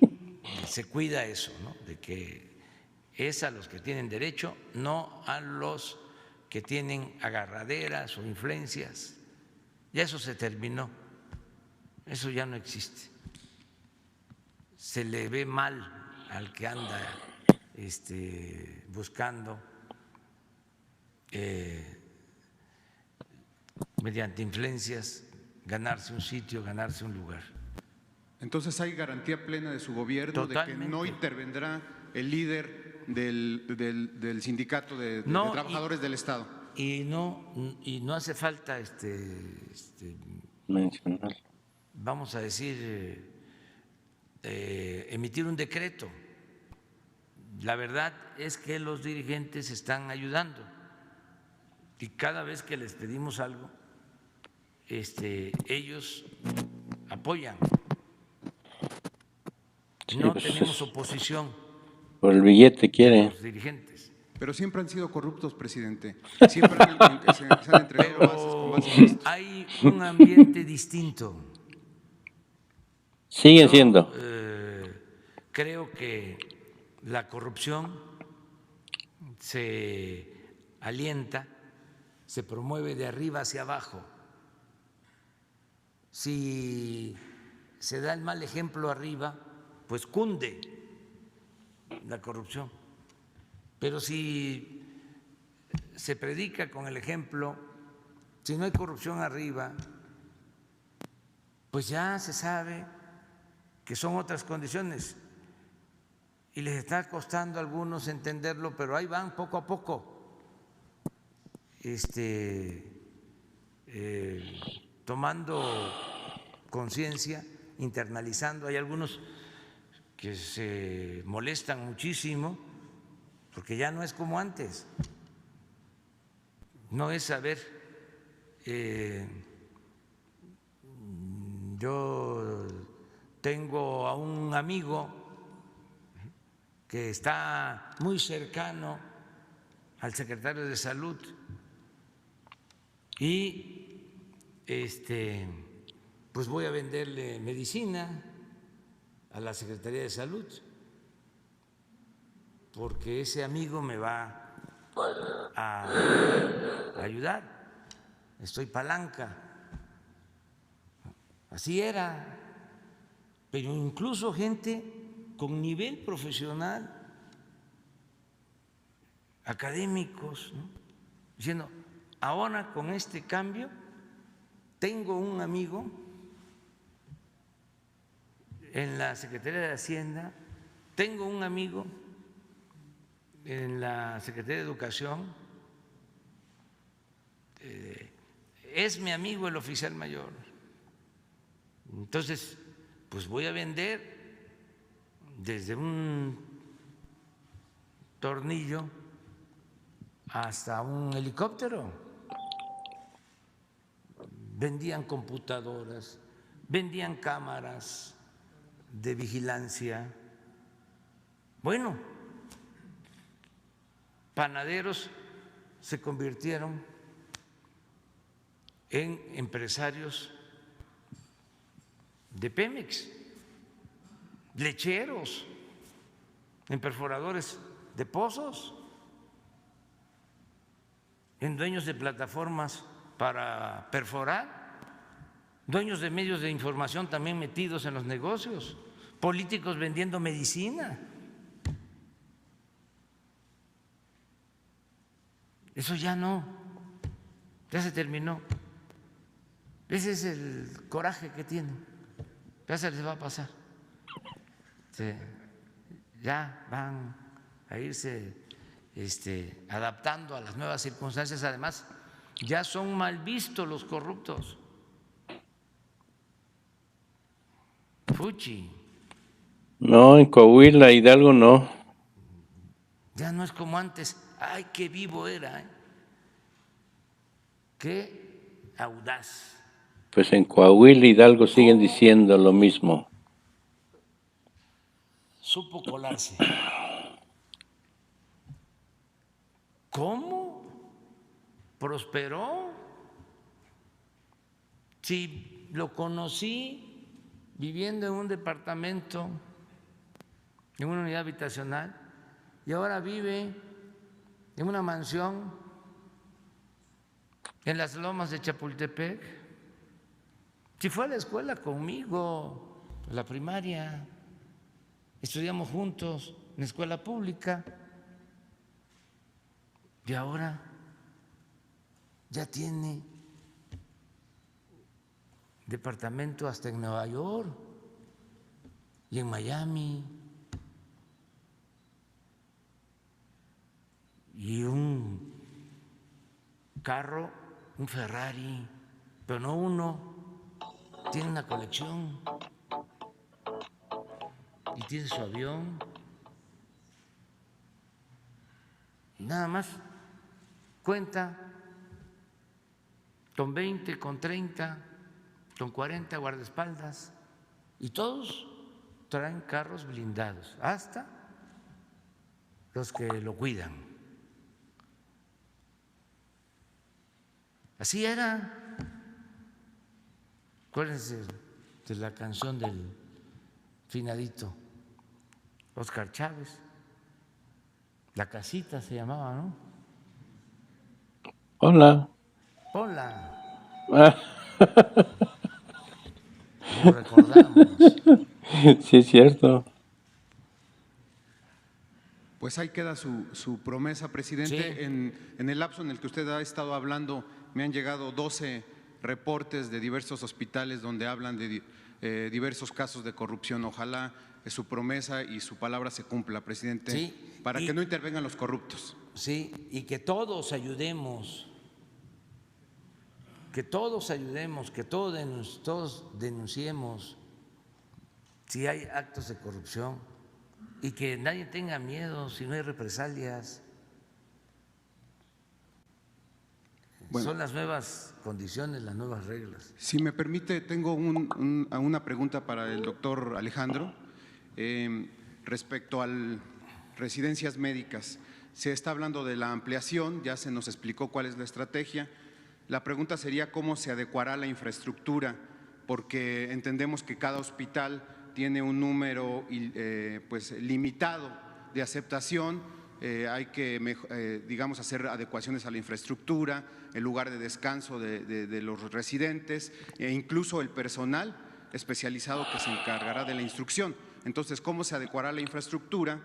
se cuida eso, ¿no? De que es a los que tienen derecho, no a los que tienen agarraderas o influencias. Ya eso se terminó, eso ya no existe. Se le ve mal al que anda buscando mediante influencias ganarse un sitio, ganarse un lugar. Entonces, ¿hay garantía plena de su gobierno de que no intervendrá el líder del sindicato de trabajadores del Estado? Y no hace falta mencionar. Vamos a decir, emitir un decreto. La verdad es que los dirigentes están ayudando y cada vez que les pedimos algo, ellos apoyan. Sí, no pues, tenemos oposición. Por el billete quiere. Los dirigentes. Pero siempre han sido corruptos, presidente. Siempre se han entregado bases con bases. Hay un ambiente distinto. Siguen siendo. Creo que la corrupción se alienta, se promueve de arriba hacia abajo. Si se da el mal ejemplo arriba, pues cunde la corrupción. Pero si se predica con el ejemplo, si no hay corrupción arriba, pues ya se sabe que son otras condiciones y les está costando a algunos entenderlo, pero ahí van poco a poco tomando conciencia, internalizando. Hay algunos que se molestan muchísimo porque ya no es como antes. No es saber, yo tengo a un amigo que está muy cercano al secretario de Salud y pues voy a venderle medicina a la Secretaría de Salud porque ese amigo me va a ayudar, estoy palanca. Así era, pero incluso gente con nivel profesional, académicos, ¿no? Diciendo, ahora con este cambio tengo un amigo en la Secretaría de Hacienda, tengo un amigo en la Secretaría de Educación, es mi amigo el oficial mayor. Entonces, pues voy a vender desde un tornillo hasta un helicóptero. Vendían computadoras, vendían cámaras de vigilancia. Bueno, panaderos se convirtieron en empresarios de Pemex, lecheros, en perforadores de pozos, en dueños de plataformas para perforar, dueños de medios de información también metidos en los negocios, políticos vendiendo medicina. Eso ya no, ya se terminó. Ese es el coraje que tienen. Ya se les va a pasar. Ya van a irse adaptando a las nuevas circunstancias. Además, ya son mal vistos los corruptos. Fuchi. No, en Coahuila, Hidalgo no. Ya no es como antes. Ay, qué vivo era, ¿eh? Qué audaz. Pues en Coahuila, Hidalgo siguen diciendo lo mismo. Supo colarse. ¿Cómo prosperó? Si lo conocí viviendo en un departamento, en una unidad habitacional, y ahora vive en una mansión en las lomas de Chapultepec. Si fue a la escuela conmigo, a la primaria, estudiamos juntos en escuela pública, y ahora ya tiene departamento hasta en Nueva York y en Miami, y un carro, un Ferrari, pero no uno, tiene una colección y tiene su avión. Y nada más cuenta con 20, con 30, con 40 guardaespaldas, y todos traen carros blindados, hasta los que lo cuidan. Así era. Acuérdense de la canción del finadito Óscar Chávez, La Casita se llamaba, ¿no? Hola. Hola. Lo recordamos. Sí, es cierto. Pues ahí queda su promesa, presidente. Sí. En el lapso en el que usted ha estado hablando, me han llegado 12 reportes de diversos hospitales donde hablan de diversos casos de corrupción. Ojalá su promesa y su palabra se cumpla, presidente, Sí, para que no intervengan los corruptos. Sí, y que todos ayudemos, que todos denunciemos si hay actos de corrupción, y que nadie tenga miedo si no hay represalias. Bueno, son las nuevas condiciones, las nuevas reglas. Si me permite, tengo una pregunta para el doctor Alejandro respecto a residencias médicas. Se está hablando de la ampliación, ya se nos explicó cuál es la estrategia. La pregunta sería cómo se adecuará la infraestructura, porque entendemos que cada hospital tiene un número pues limitado de aceptación. Hay que, digamos, hacer adecuaciones a la infraestructura, el lugar de descanso de los residentes e incluso el personal especializado que se encargará de la instrucción. Entonces, ¿cómo se adecuará la infraestructura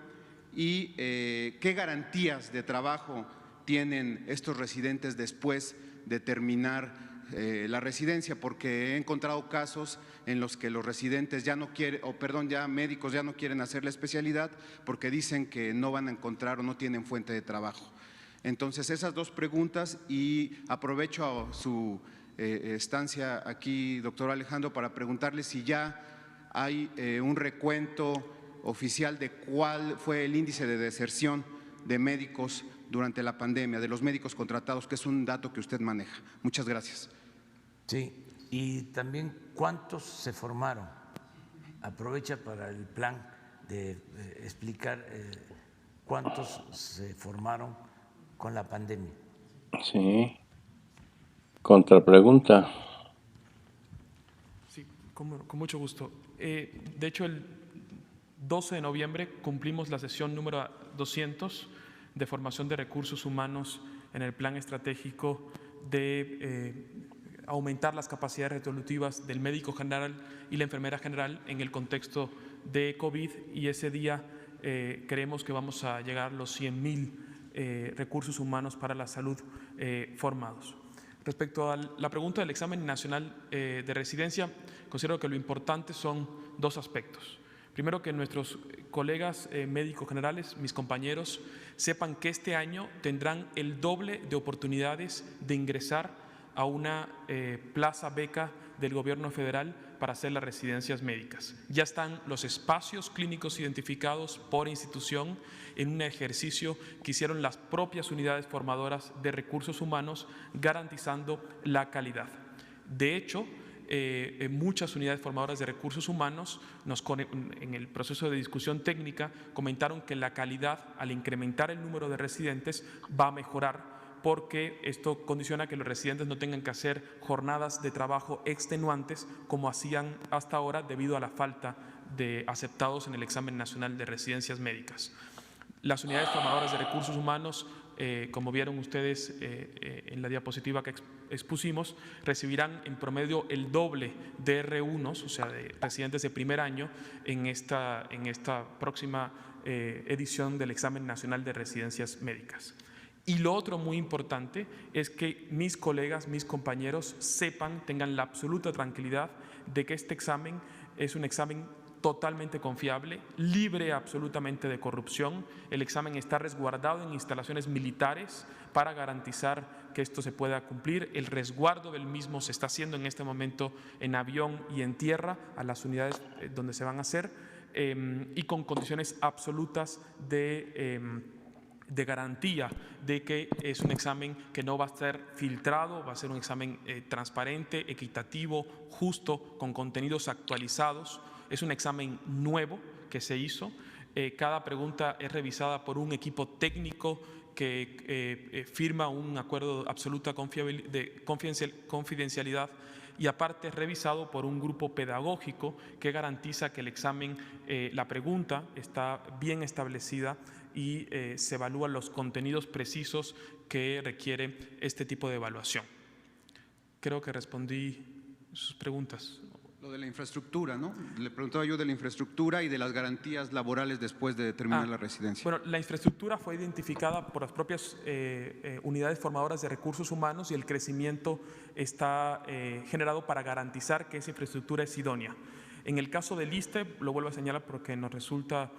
y qué garantías de trabajo tienen estos residentes después de terminar la residencia? Porque he encontrado casos en los que los residentes ya médicos ya no quieren hacer la especialidad porque dicen que no van a encontrar o no tienen fuente de trabajo. Entonces, esas dos preguntas, y aprovecho su estancia aquí, doctor Alejandro, para preguntarle si ya hay un recuento oficial de cuál fue el índice de deserción de médicos durante la pandemia, de los médicos contratados, que es un dato que usted maneja. Muchas gracias. Sí, y también cuántos se formaron. Aprovecha para el plan de explicar cuántos se formaron con la pandemia. Sí. Contrapregunta. Sí, con mucho gusto. De hecho, el 12 de noviembre cumplimos la sesión número 200 de formación de recursos humanos en el plan estratégico de aumentar las capacidades resolutivas del médico general y la enfermera general en el contexto de COVID, y ese día creemos que vamos a llegar a los 100.000 recursos humanos para la salud formados. Respecto a la pregunta del examen nacional de residencia, considero que lo importante son dos aspectos. Primero, que nuestros colegas médicos generales, mis compañeros, sepan que este año tendrán el doble de oportunidades de ingresar a una plaza beca del gobierno federal para hacer las residencias médicas. Ya están los espacios clínicos identificados por institución en un ejercicio que hicieron las propias unidades formadoras de recursos humanos, garantizando la calidad. De hecho, muchas unidades formadoras de recursos humanos en el proceso de discusión técnica comentaron que la calidad, al incrementar el número de residentes, va a mejorar, porque esto condiciona que los residentes no tengan que hacer jornadas de trabajo extenuantes como hacían hasta ahora debido a la falta de aceptados en el examen nacional de residencias médicas. Las unidades formadoras de recursos humanos, como vieron ustedes en la diapositiva que expusimos, recibirán en promedio el doble de R1s, o sea, de residentes de primer año, en esta próxima edición del examen nacional de residencias médicas. Y lo otro muy importante es que mis colegas, mis compañeros tengan la absoluta tranquilidad de que este examen es un examen totalmente confiable, libre absolutamente de corrupción. El examen está resguardado en instalaciones militares para garantizar que esto se pueda cumplir. El resguardo del mismo se está haciendo en este momento en avión y en tierra a las unidades donde se van a hacer, y con condiciones absolutas de garantía de que es un examen que no va a ser filtrado, va a ser un examen transparente, equitativo, justo, con contenidos actualizados. Es un examen nuevo que se hizo. Cada pregunta es revisada por un equipo técnico que firma un acuerdo de absoluta confidencialidad, y aparte es revisado por un grupo pedagógico que garantiza que el examen, la pregunta está bien establecida y se evalúan los contenidos precisos que requiere este tipo de evaluación. Creo que respondí sus preguntas. Lo de la infraestructura, ¿no? Le preguntaba yo de la infraestructura y de las garantías laborales después de terminar la residencia. Bueno, la infraestructura fue identificada por las propias unidades formadoras de recursos humanos, y el crecimiento está generado para garantizar que esa infraestructura es idónea. En el caso del ISSSTE, lo vuelvo a señalar porque nos resulta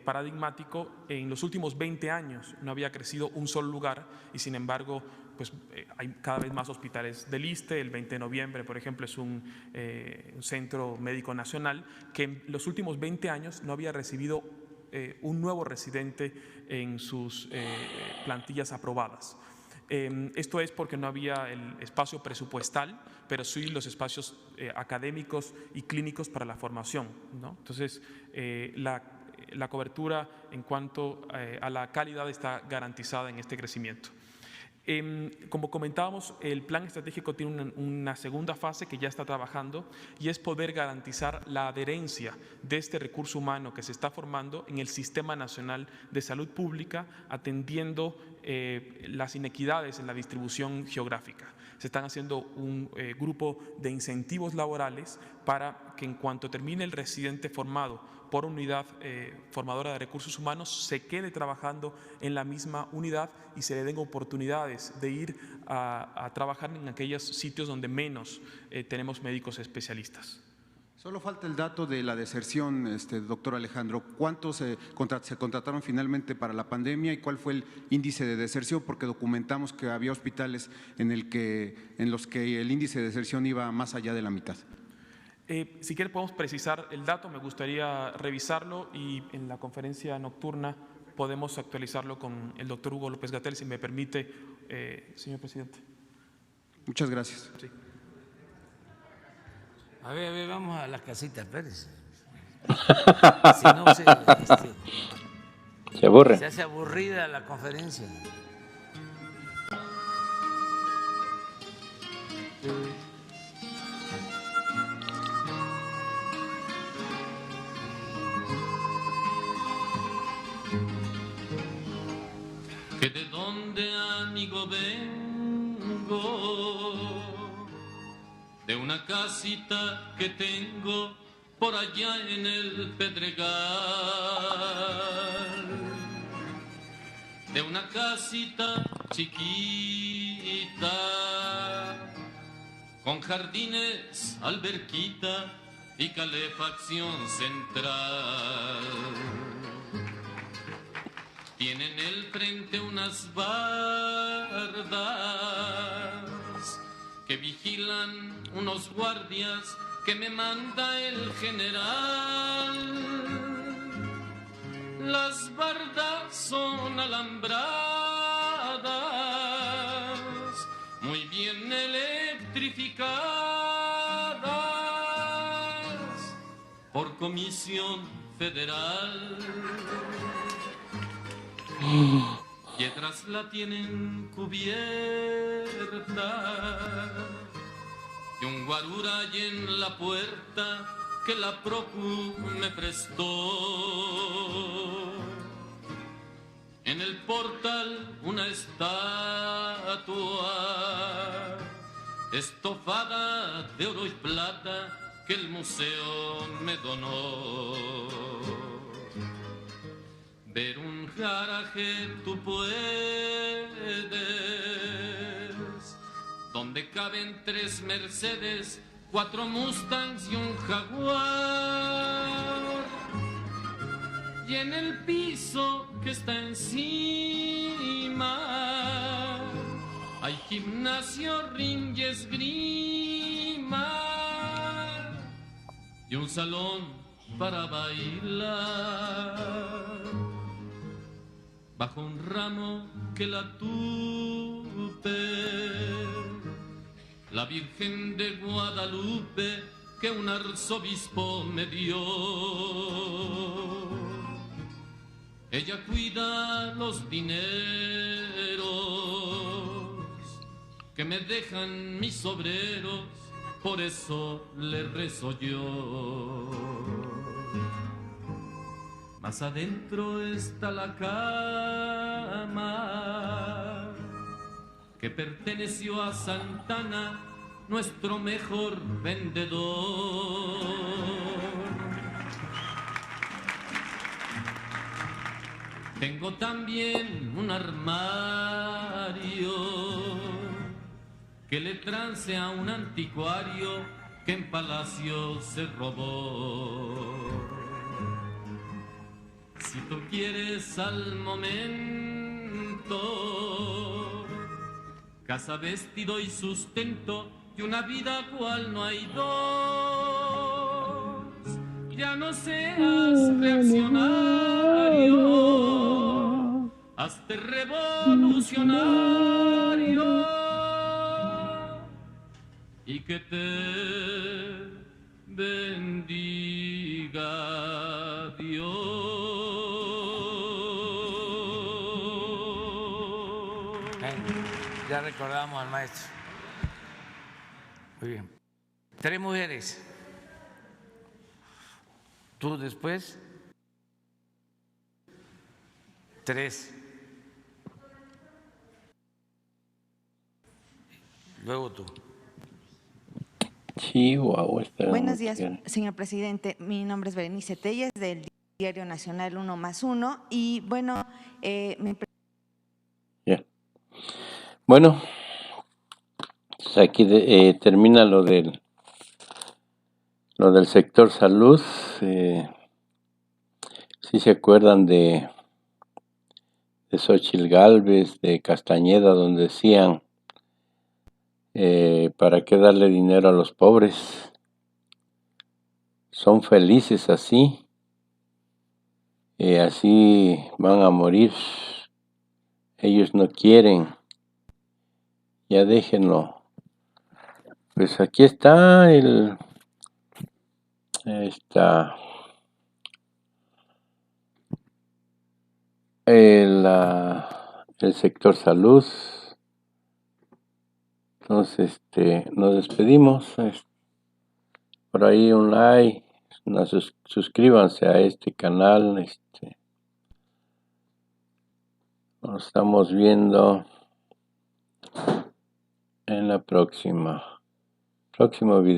paradigmático, en los últimos 20 años no había crecido un solo lugar, y sin embargo pues, hay cada vez más hospitales del ISSSTE. El 20 de noviembre, por ejemplo, es un centro médico nacional que en los últimos 20 años no había recibido un nuevo residente en sus plantillas aprobadas. Esto es porque no había el espacio presupuestal, pero sí los espacios académicos y clínicos para la formación, ¿no? Entonces, la cobertura en cuanto a la calidad está garantizada en este crecimiento. Como comentábamos, el plan estratégico tiene una segunda fase que ya está trabajando, y es poder garantizar la adherencia de este recurso humano que se está formando en el Sistema Nacional de Salud Pública, atendiendo las inequidades en la distribución geográfica. Se están haciendo un grupo de incentivos laborales para que en cuanto termine el residente formado por unidad formadora de recursos humanos, se quede trabajando en la misma unidad y se le den oportunidades de ir a trabajar en aquellos sitios donde menos tenemos médicos especialistas. Solo falta el dato de la deserción, doctor Alejandro. ¿Cuántos se contrataron finalmente para la pandemia y cuál fue el índice de deserción? Porque documentamos que había hospitales en los que el índice de deserción iba más allá de la mitad. Si quiere podemos precisar el dato, me gustaría revisarlo y en la conferencia nocturna podemos actualizarlo con el doctor Hugo López-Gatell, si me permite, señor presidente. Muchas gracias. Sí. A ver, vamos a las casitas, Pérez. Si no, se aburre. Se hace aburrida la conferencia. Que de dónde, amigo, vengo, de una casita que tengo por allá en el Pedregal, de una casita chiquita, con jardines, alberquita y calefacción central. Tiene en el frente unas bardas que vigilan unos guardias que me manda el general. Las bardas son alambradas, muy bien electrificadas por Comisión Federal. Piedras la tienen cubierta y un guarura hay en la puerta que la Procu me prestó. En el portal una estatua estofada de oro y plata que el museo me donó. Ver un garaje tú puedes, donde caben 3 Mercedes, 4 Mustangs y un Jaguar. Y en el piso que está encima hay gimnasio, ring y esgrima y un salón para bailar. Bajo un ramo que la tupe, la Virgen de Guadalupe que un arzobispo me dio. Ella cuida los dineros que me dejan mis obreros, por eso le rezo yo. Más adentro está la cama que perteneció a Santana, nuestro mejor vendedor. Tengo también un armario que le trance a un anticuario que en Palacio se robó. Si tú quieres al momento, casa, vestido y sustento, y una vida cual no hay dos, ya no seas reaccionario, hazte revolucionario, y que te bendiga Dios. Ya recordamos al maestro. Muy bien. 3 mujeres. Tú después. 3. Luego tú. Chihuahua. Buenos días, señor presidente. Mi nombre es Berenice Telles, del Diario Nacional 1+1. Y bueno, Bueno, pues aquí termina lo lo del sector salud, si se acuerdan de Xóchitl Gálvez, de Castañeda, donde decían, ¿para qué darle dinero a los pobres? Son felices así, así van a morir. Ellos no quieren, ya déjenlo. Pues aquí está el sector salud. Entonces, nos despedimos. Por ahí un like, suscríbanse a este canal. Nos estamos viendo en la próximo video.